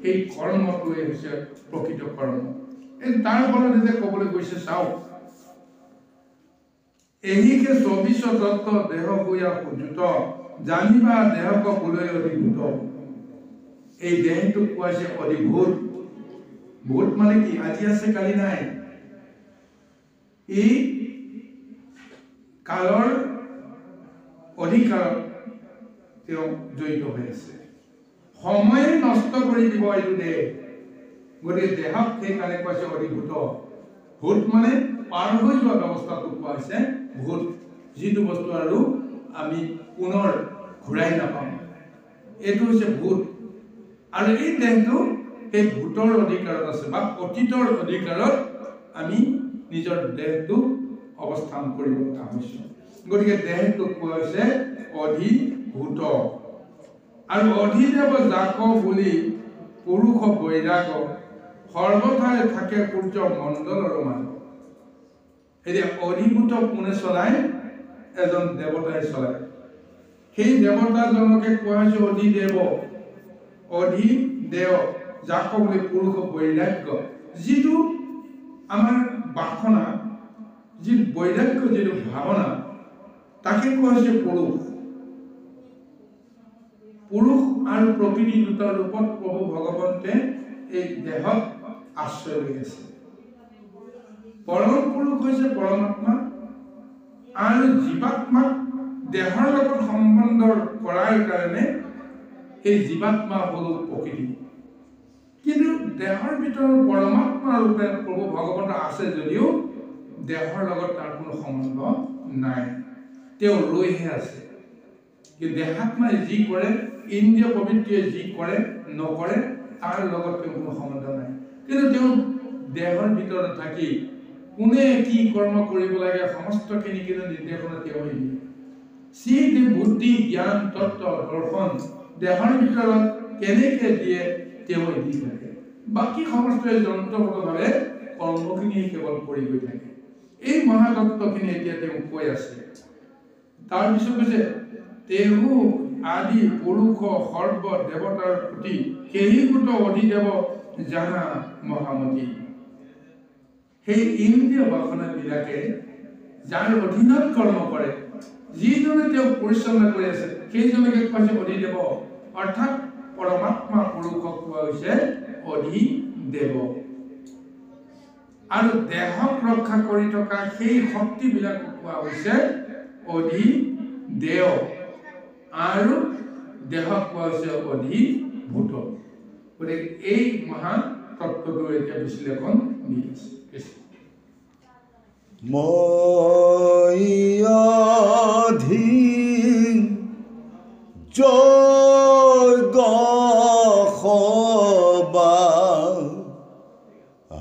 সেই কৰ্মটোৱে হৈছে প্ৰকৃত কৰ্ম এই তাৰ ফলত যে ক'বলৈ গৈছে চাওক এহিকে 24 তত্ত্ব দেহ হোৱা সুজুত জানিবা দেহক বোলৈ অধিভূত এই দেহটোক কোৱা হৈছে অধিভূত ভূত মানে কি আজি আছে কালি নাই এই কালৰ অধিকাৰত তেওঁ জড়িত হৈ আছে সময় নষ্ট কৰি দিব এইটো দেহ গতিকে দেহক সেইকাৰণে কোৱা হৈছে অধিভূত ভূত মানে পাৰ হৈ যোৱা ব্যৱস্থাটো কোৱা হৈছে ভূত যিটো বস্তু আৰু আমি পুনৰ ঘূৰাই নাপাম এইটো হৈছে ভূত আৰু এই দেহটো সেই ভূতৰ অধিকাৰত আছে বা অতীতৰ অধিকাৰত আমি নিজৰ দেহটো অৱস্থান কৰিব লগা হৈছে গতিকে দেহটোক কোৱা হৈছে অধিভূত আৰু অধিদেৱ যাক বুলি পুৰুষ বৈৰাগ সৰ্বথাই থাকে সূৰ্য মণ্ডলৰ মাজত এতিয়া অধিভূত কোনে চলায় এজন দেৱতাই চলায় সেই দেৱতাজনকে কোৱা হৈছে অধিদেৱ অধিদেৱ যাক বুলি পুৰুষ বৈৰাগ্য যিটো আমাৰ বাসনা যি বৈৰাগ্য যিটো ভাৱনা তাকে কোৱা হৈছে পুৰুষ পুৰুষ আৰু প্ৰকৃতি দুটা ৰূপত প্ৰভু ভগৱন্তে এই দেহত আশ্ৰয় লৈ আছে পৰম পুৰুষ হৈছে পৰমাত্মা আৰু জীৱাত্মাক দেহৰ লগত সম্বন্ধ কৰাৰ কাৰণে এই জীৱাত্মা হ'ল প্ৰকৃতি কিন্তু দেহৰ ভিতৰত পৰমাত্মা ৰূপে প্ৰভু ভগৱন্ত আছে যদিও দেহৰ লগত তাৰ কোনো সম্বন্ধ নাই তেওঁ ৰৈহে আছে কি দেহাত্মাই যি কৰে ইন্দ্ৰিয় প্ৰবৃত্তিয়ে যি কৰে নকৰে তাৰ লগত কোনো সম্বন্ধ নাই কিন্তু তেওঁ দেহৰ ভিতৰত থাকি কোনে কি কৰ্ম কৰিব লাগে সমস্তখিনি কিন্তু নিৰ্দেশনা তেওঁ দিয়ে চিন্তা বুদ্ধি জ্ঞান তত্ত্ব দৰ্শন দেহৰ ভিতৰত কেনেকৈ দিয়ে তেওঁ দি থাকে বাকী সমস্তই যন্ত্ৰগতভাৱে কৰ্মখিনি কেৱল কৰি গৈ থাকে এই মহাতত্ত্বখিনি এতিয়া তেওঁ কৈ আছে তাৰপিছত কৈছে তেহু আদি পুৰুষ সৰ্ব দেৱতাৰ প্ৰতি কেহিভূত অধিদেৱ জানা মহামতি সেই ইন্দ্ৰিয় বাসনাবিলাকে যাৰ অধীনত কৰ্ম কৰে যিজনে তেওঁক পৰিচালনা কৰি আছে সেইজনকে কোৱা হৈছে অধিদেৱ অৰ্থাৎ পৰমাত্মা পুৰুষক কোৱা হৈছে অধিদেৱ আৰু দেহক ৰক্ষা কৰি থকা সেই শক্তিবিলাকক কোৱা হৈছে অধিদেৱ আৰু দেহক কোৱা হৈছে অধিভূত গতিকে এই মহা তত্ত্বটো এতিয়া বিশ্লেষণ দি আছে মই অধীন যজ্ঞ সবা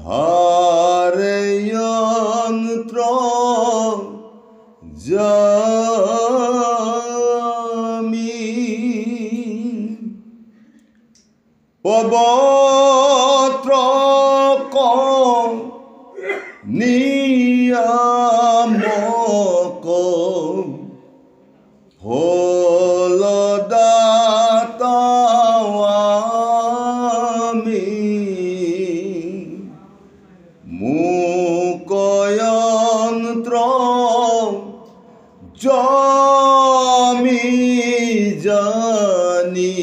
হাৰে যন্ত্ৰ জামি পৱত্ৰ নিয়ামক ফলদাতা আমি মুকয়ন্ত্ৰ জামি জানি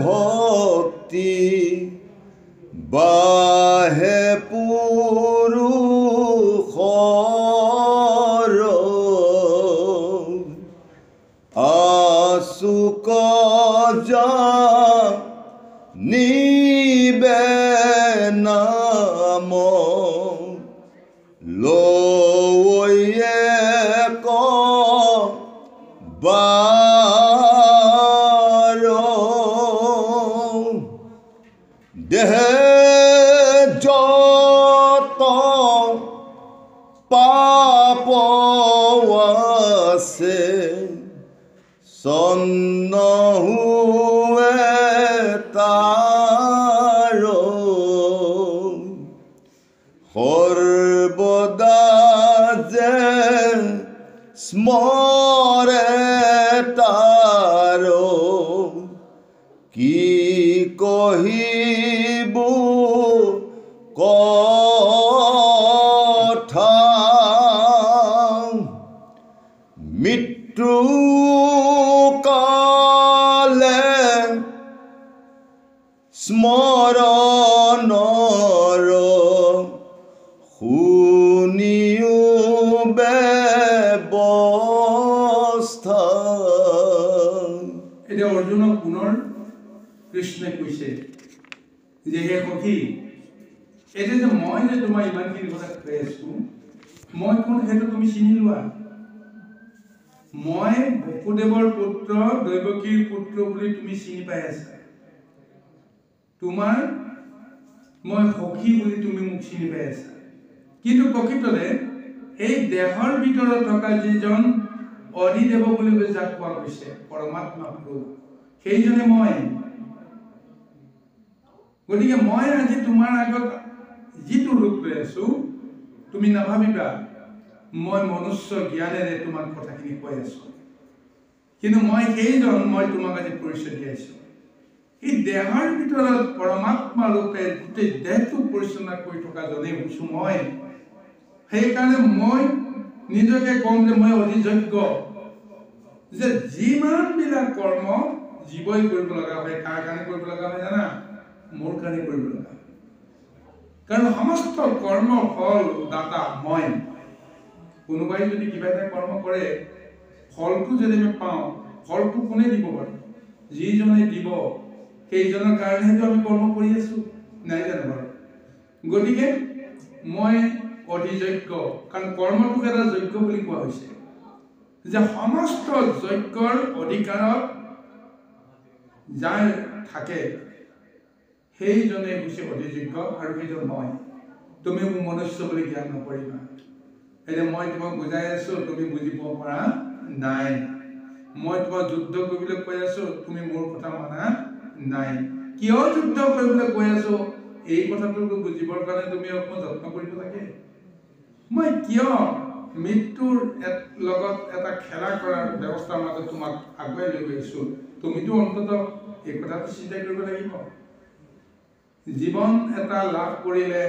ভক্তি বাহে পুৰুষৰ আচুক নিবে নাম লয়ে বাৰ দেহে যত পাপ আছে সন্নহুৱে তাৰ সৰ্বদা যে স্মৰে তাৰ কি কহিব কথা মৃত্যু কালে স্মৰণৰ শুনিও ব্যৱস্থা। এতিয়া অৰ্জুনক পুনৰ কৃষ্ণই কৈছে যে হে সখী, এতিয়া যে মই যে তোমাৰ ইমানখিনি কথা কৈ আছো, মই কোন সেইটো তুমি চিনি লোৱা। মই বসুদেৱৰ পুত্ৰ দৈৱকীৰ পুত্ৰ বুলি তুমি চিনি পাই আছা। তোমাৰ মই সখী বুলি তুমি মোক চিনি পাই আছা, কিন্তু প্ৰকৃততে এই দেহৰ ভিতৰত থকা যিজন অধিদেৱ বুলি যাক কোৱা গৈছে পৰমাত্মা প্ৰভু, সেইজনে মই। গতিকে মই আজি তোমাৰ আগত যিটো ৰূপ লৈ আছো, তুমি নাভাবিবা মই মনুষ্য জ্ঞানেৰে তোমাক কথাখিনি কৈ আছো, কিন্তু মই সেইজন, মই তোমাক আজি পৰিচয় দিয়াইছো। এই দেহৰ ভিতৰত পৰমাত্মা ৰূপে গোটেই দেহটো পৰিচালনা কৰি থকা জনে হৈছো মই। সেইকাৰণে মই নিজকে কম যে মই অধিযোগ্য, যে যিমান বিলাক কৰ্ম জীৱই কৰিব লগা হয়, কাৰ কাৰণে কৰিব লগা হয় জানা? মোৰ কাৰণে কৰিব লগা হয়। কাৰণ সমস্ত কৰ্ম ফল দাতা মই। কোনোবাই যদি কিবা এটা কৰ্ম কৰে, ফলটো যদি আমি পাওঁ, ফলটো কোনে দিব বাৰু? যিজনে দিব সেইজনৰ কাৰণেতো আমি কৰ্ম কৰি আছো, নাই জানো বাৰু? গতিকে মই অধিযোগ্য, কাৰণ কৰ্মটোক এটা যজ্ঞ বুলি কোৱা হৈছে, যে সমস্ত যজ্ঞৰ অধিকাৰত যাৰ থাকে সেইজনে হৈছে অধিযোগ্য, আৰু সেইজন মই। তুমি মোক মনুষ্য বুলি জ্ঞান নকৰিবা। এতিয়া মই তোমাক বুজাই আছো, তুমি বুজিব পৰা নাই। মই তোমাক যুদ্ধ কৰিবলৈ কৈ আছো, তুমি মোৰ কথা মানা নাই। কিয় যুদ্ধ কৰিবলৈ কৈ আছো এই কথাটো বুজিবৰ কাৰণে তুমি অকণমান যত্ন কৰিব লাগে। মই কিয় মৃত্যুৰ লগত এটা খেলা কৰাৰ ব্যৱস্থাৰ মাজত তোমাক আগুৱাই লৈ গৈছো, তুমিতো অন্ততঃ এই কথাটো চিন্তা কৰিব লাগিব। জীৱন এটা লাভ কৰিলে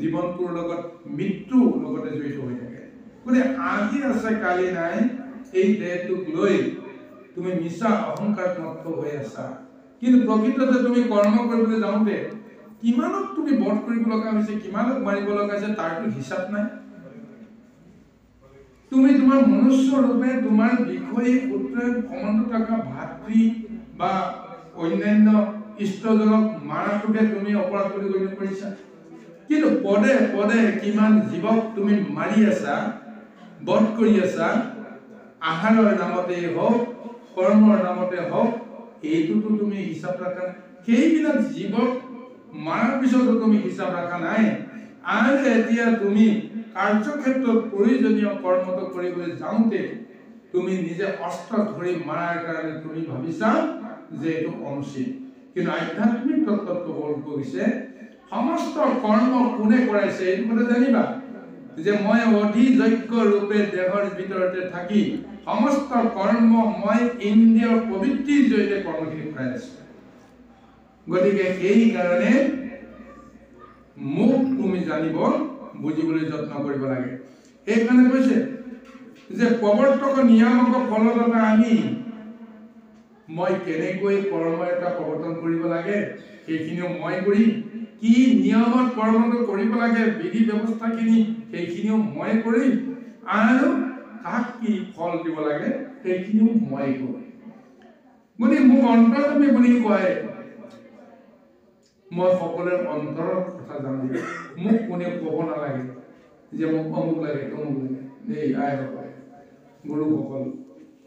জীৱনটোৰ লগত মৃত্যু লগতে জড়িত হৈ থাকে। গতিকে আজি আছে কালি নাই, এই দেহটোক লৈ তুমি মিছা অহংকাৰ মত্ত হৈ আছা, কিন্তু প্ৰকৃততে তুমি কৰ্ম কৰিবলৈ যাওঁতে কিমানক তুমি বধ কৰিব লগা হৈছে, কিমানক মাৰিব লগা হৈছে, তাৰতো হিচাপ নাই। তুমি তোমাৰ মনুষ্য ৰূপে তোমাৰ বিষয়ে পুত্ৰৰ সম্বন্ধ থকা ভাতৃ বা অন্যান্য ইষ্টজনক মাৰাটোকে তুমি অপৰাধ বুলি গণ্য কৰিছা, কিন্তু পদে পদে কিমান জীৱক তুমি মাৰি আছা, বধ কৰি আছা, আহাৰৰ নামতেই হওক, কৰ্মৰ নামতে হওক, এইটোতো তুমি হিচাপ ৰাখা নাই। সেইবিলাক জীৱক মাৰাৰ পিছতো তুমি হিচাপ ৰাখা নাই। আৰু এতিয়া তুমি কাৰ্যক্ষেত্ৰত প্ৰয়োজনীয় কৰ্মটো কৰিবলৈ যাওঁতে তুমি নিজে অস্ত্ৰ ধৰি মাৰাৰ কাৰণে তুমি ভাবিছা যে এইটো অনুচিত। কিন্তু আধ্যাত্মিক তত্ত্বত ক'ব গৈছে সমস্ত কৰ্ম কোনে কৰাইছে এইটো কথা জানিবা, যে মই অধিযোগ্য ৰূপে দেহৰ ভিতৰতে থাকি সমস্ত কৰ্ম মই ইন্দ্ৰিয় প্ৰবৃত্তিৰ জৰিয়তে কৰ্মখিনি কৰাই আছো। গতিকে সেইকাৰণে মোক তুমি জানিব বুজিবলৈ যত্ন কৰিব লাগে। সেইকাৰণে কৈছে যে প্ৰৱৰ্তক নিয়ামক ফলদাতা আমি, মই কেনেকৈ কৰ্ম এটা প্ৰৱৰ্তন লাগে সেইখিনিও মই কৰিম কি নিয়মত কৰ্মটো কৰিব লাগে বিধি ব্যৱস্থাখিনি সেইখিনিও মই কৰিম আৰু কাক কি ফল দিব লাগে সেইখিনিও মই কৰিম বুলি মোক অন্তৰ্যামী বুলি কয় মই সকলোৰে অন্তৰৰ কথা জানো মোক কোনে ক'ব নালাগে যে মোক অমুক লাগে তমুক লাগে এই আইসকল গুৰুসকল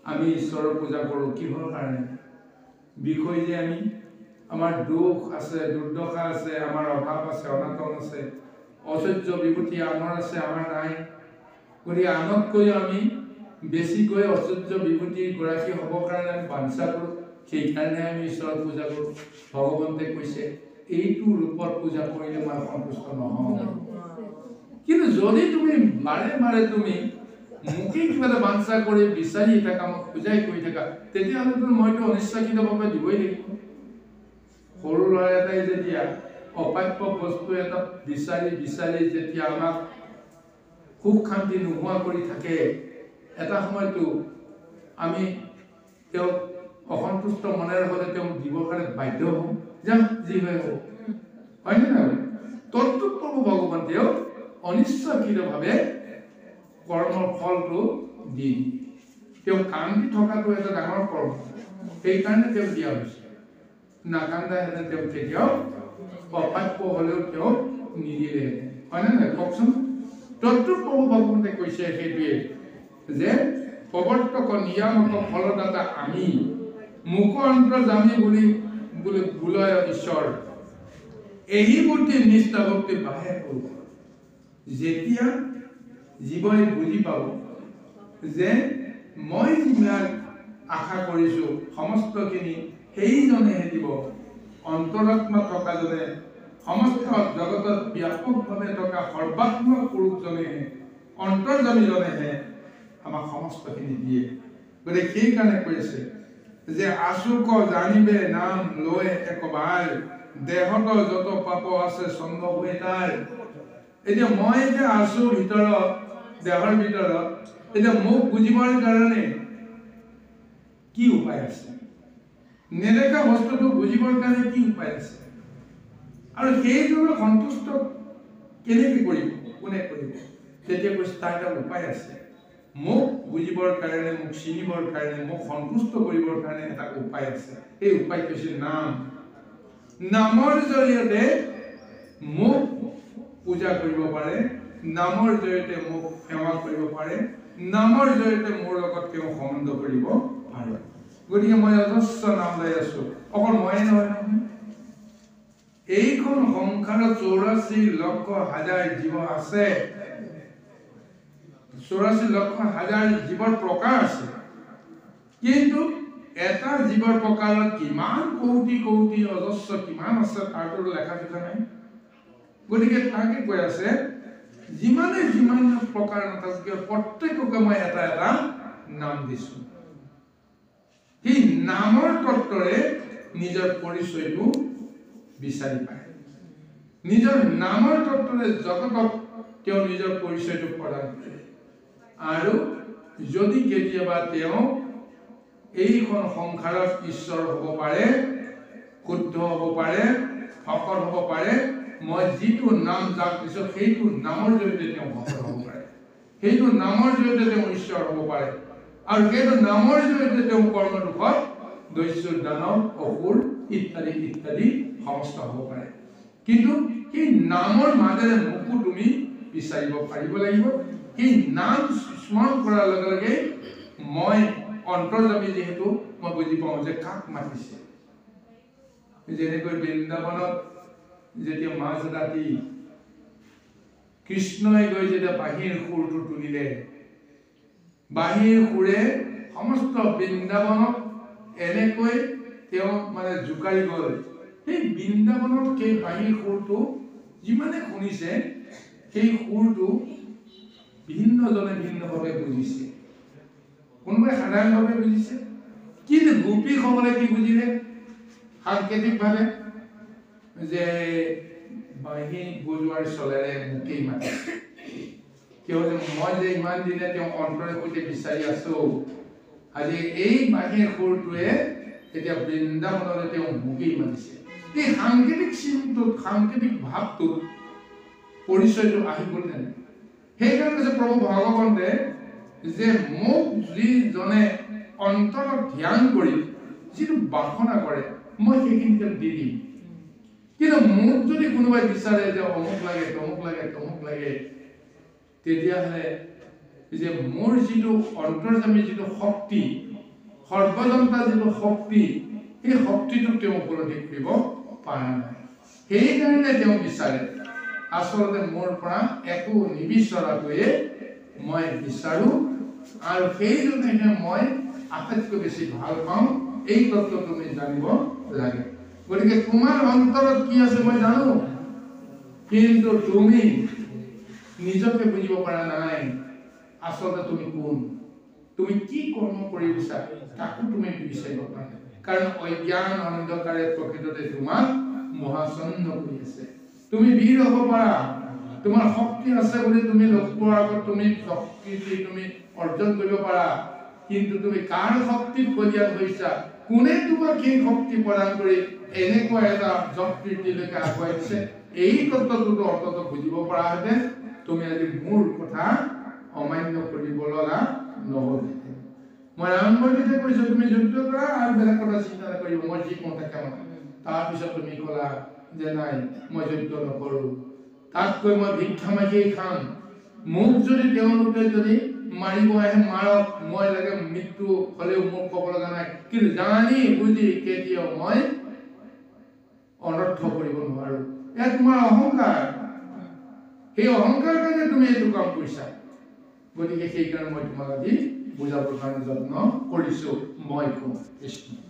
আমি ঈশ্বৰৰ পূজা কৰোঁ কিহৰ কাৰণে বিষয় যে আমি আমাৰ দুখ আছে দুৰ্দশা আছে আমাৰ অভাৱ আছে অনাটন আছে অসহ্য বিভূতি আনৰ আছে আমাৰ নাই গতিকে আনতকৈ আমি বেছিকৈ অসহ্য বিভূতি গৰাকী হ'বৰ কাৰণে আমি বাঞ্ছা কৰোঁ সেইকাৰণে আমি ঈশ্বৰৰ পূজা কৰোঁ ভগৱন্তে কৈছে এইটো ৰূপত পূজা কৰিলে মই সন্তুষ্ট নহওঁ কিন্তু যদি তুমি বাৰে বাৰে তুমি মুখে কিবা এটা বাঞ্ছা কৰি বিচাৰি থাকা মোক পূজাই কৰি থাকা তেতিয়াহ'লেতো মইতো অনিচ্ছাকৃতভাৱে দিবই লাগিব সৰু ল'ৰা এটাই যেতিয়া অপ্ৰাপ্য বস্তু এটা বিচাৰি বিচাৰি যেতিয়া আমাক সুখ শান্তি নোহোৱা কৰি থাকে এটা সময়তো আমি তেওঁক অসন্তুষ্ট মনেৰে হ'লে তেওঁক দিবৰ কাৰণে বাধ্য হওঁ যাম যি হয় হ'ব হয়নে নহয় তদ্ৰূপ প্ৰভু ভগৱান তেওঁ অনিচ্ছাকৃতভাৱে কৰ্মৰ ফলটো দি তেওঁ কান্দি থকাটো এটা ডাঙৰ কৰ্ম সেইকাৰণে তেওঁ দিয়া হৈছে নাকান্দাহেঁতেন তেওঁ কেতিয়াও অপ্ৰাপ্য হ'লেও তেওঁ নিদিলেহেঁতেন হয়নে নহয় কওকচোন তদ্ৰূপ প্ৰভু ভগৱন্তে কৈছে সেইটোৱে যে প্ৰৱৰ্তক নিয়ামক ফলদাতা আমি মুখ অন্তৰ্যামী বুলি বোলয় ঈশ্বৰ এই বুদ্ধি নিষ্ঠা ভক্তি বাহে কৰিব যেতিয়া জীৱই বুজি পাব যে মই যিবিলাক আশা কৰিছোঁ সমস্তখিনি সেইজনেহে দিব অন্তৰাত্মা থকাজনে সমস্ত জগতত ব্যাপকভাৱে থকা সৰ্বাত্মক পুৰুষজনেহে অন্তৰ্যামীজনেহে আমাক সমস্তখিনি দিয়ে গতিকে সেইকাৰণে কৈছে যে আচুক জানিবে নাম লৈ একবাৰ দেহত যত পাপ আছে চন্দ হৈ তাৰ এতিয়া মই যে আছো ভিতৰত দেহৰ ভিতৰত এতিয়া মোক বুজিবৰ কাৰণে কি উপায় আছে নেদেখা বস্তুটো বুজিবৰ কাৰণে কি উপায় আছে আৰু সেইজনক সন্তুষ্ট কেনেকৈ কৰিব কোনে কৰিব তেতিয়া কৈছে তাৰ এটা উপায় আছে মোক বুজিবৰ কাৰণে মোক চিনিবৰ কাৰণে মোক সন্তুষ্ট কৰিবৰ কাৰণে এটা উপায় আছে এই উপায় কৈছে নাম নামৰ জৰিয়তে মোক পূজা কৰিব পাৰে নামৰ জৰিয়তে মোক সেৱা কৰিব পাৰে নামৰ জৰিয়তে মোৰ লগত তেওঁ সম্বন্ধ কৰিব পাৰে গতিকে মই অজস্ৰ নাম লৈ আছো অকল ময়ে নহয় এইখন সংসাৰত 84 লক্ষ হাজাৰ জীৱ আছে 84 লক্ষ হাজাৰ জীৱৰ প্ৰকাৰ আছে কিন্তু এটা জীৱৰ প্ৰকাৰত কিমান কোটি কোটি অজস্ৰ কিমান আছে তাৰটো লেখা জোখা নাই গতিকে তাকে কৈ আছে যিমানে যিমান প্ৰকাৰ নাথাকে প্ৰত্যেককে মই এটা এটা নাম দিছো সেই নামৰ তত্ত্বৰে নিজৰ পৰিচয়টো বিচাৰি পায় নিজৰ নামৰ তত্ত্বৰে জগতক তেওঁ নিজৰ পৰিচয়টো প্ৰদান কৰে আৰু যদি কেতিয়াবা তেওঁ এইখন সংসাৰত ঈশ্বৰ হ'ব পাৰে শুদ্ধ হ'ব পাৰে ভকত হ'ব পাৰে মই যিটো নাম যাক দিছো সেইটো নামৰ জৰিয়তে তেওঁ ভকত হ'ব পাৰে সেইটো নামৰ জৰিয়তে তেওঁ ঈশ্বৰ হ'ব পাৰে আৰু সেইটো নামৰ জৰিয়তে তেওঁ কৰ্ম দুখত দৈশ্য দানৱ অসুৰ ইত্যাদি ইত্যাদি সমস্ত হ'ব পাৰে কিন্তু সেই নামৰ মাজেৰে মোকো তুমি বিচাৰিব পাৰিব লাগিব সেই নাম স্মৰণ কৰাৰ লগে লগে মই অন্তৰ্যামী যেহেতু মই বুজি পাওঁ যে কাক মাতিছে যেনেকৈ বৃন্দাবনত যেতিয়া মাছ ৰাতি কৃষ্ণই গৈ যেতিয়া বাঁহীৰ সুৰটো তুলিলে বাঁহীৰ সুৰে সমস্ত বৃন্দাবনক এনেকৈ তেওঁ মানে জোকাৰি গ'ল সেই বৃন্দাবনত সেই বাঁহীৰ সুৰটো যিমানে শুনিছে সেই সুৰটো ভিন্নজনে ভিন্নভাৱে বুজিছে কোনোবাই সাধাৰণভাৱে বুজিছে কিন্তু গোপীসকলে কি বুজিলে সাংকেতিকভাৱে যে বাঁহী বজোৱাৰ চলেৰে মোকেই মাতিছে কিয় যে মই যে ইমান দিনে তেওঁ অন্তৰে সৈতে বিচাৰি আছো আজি এই বাঁহীৰ সুৰটোৱে এতিয়া বৃন্দাবনলৈ তেওঁ মুগী মাতিছে এই সাংকেতিক চিনটোত সাংকেতিক ভাৱটোত পৰিচয়টো আহিবনে নাই সেইকাৰণে কৈছে প্ৰভু ভগৱন্তে যে মোক যিজনে অন্তৰত ধ্যান কৰি যিটো বাসনা কৰে মই সেইখিনিতে দি দিম কিন্তু মোক যদি কোনোবাই বিচাৰে যে অমুক লাগে তমুক লাগে তমুক লাগে তেতিয়াহ'লে যে মোৰ যিটো অন্তৰ্যামী যিটো শক্তি সৰ্বজনতা যিটো শক্তি এই শক্তিটো তেওঁ উপলব্ধি কৰিব পৰা নাই সেইকাৰণে তেওঁ বিচাৰে আচলতে মোৰ পৰা একো নিবিচৰাকৈয়ে মই বিচাৰো আৰু সেইজনেহে মই আটাইতকৈ বেছি ভাল পাওঁ এই তত্ত্ব তুমি জানিব লাগে গতিকে তোমাৰ অন্তৰত কি আছে মই জানো কিন্তু তুমি নিজকে বুজিব পৰা নাই আচলতে তুমি কোন তুমি কি কৰ্ম কৰি বিচাৰা তাকো তুমি বিচাৰিব পৰা নাই কাৰণ অজ্ঞান অন্ধকাৰে প্ৰকৃততে তোমাক মহাচন্ন কৰি আছে তুমি বীৰ হ'ব পাৰা তোমাৰ শক্তি আছে বুলি তুমি লোকৰ আগত তুমি শক্তি তুমি অৰ্জন কৰিব পাৰা কিন্তু তুমি কাৰ শক্তিত বলিয়ান হৈছা কোনে তোমাক সেই শক্তি প্ৰদান কৰি এনেকুৱা এটা জগকীৰ্তিলৈকে আগুৱাই দিছে এই তত্ত্বটো অন্ততঃ বুজিব পৰা হেঁতেন তুমি আজি মোৰ কথা অমান্য কৰিব লগা নহ'ল মই আৰম্ভণিতে কৈছো তুমি যুদ্ধ কৰা আৰু বেলেগ কথা চিন্তা নকৰিব মই যি কওঁ তাকে মানা তাৰপিছত তুমি ক'লা যে নাই মই যুদ্ধ নকৰোঁ তাতকৈ মই ভিক্ষা মাগিয়েই খাম মোক যদি তেওঁলোকে যদি মাৰিব আহে মাৰক মই লাগে মৃত্যু হ'লেও মোক ক'ব লগা নাই কিন্তু জানি বুজি কেতিয়াও মই অনৰ্থ কৰিব নোৱাৰো এয়া তোমাৰ অহংকাৰ সেই অহংকাৰ কাৰণে তুমি এইটো কাম কৰিছা গতিকে সেইকাৰণে মই তোমাক আজি বুজাবৰ কাৰণে যত্ন কৰিছো মই কওঁ কৃষ্ণ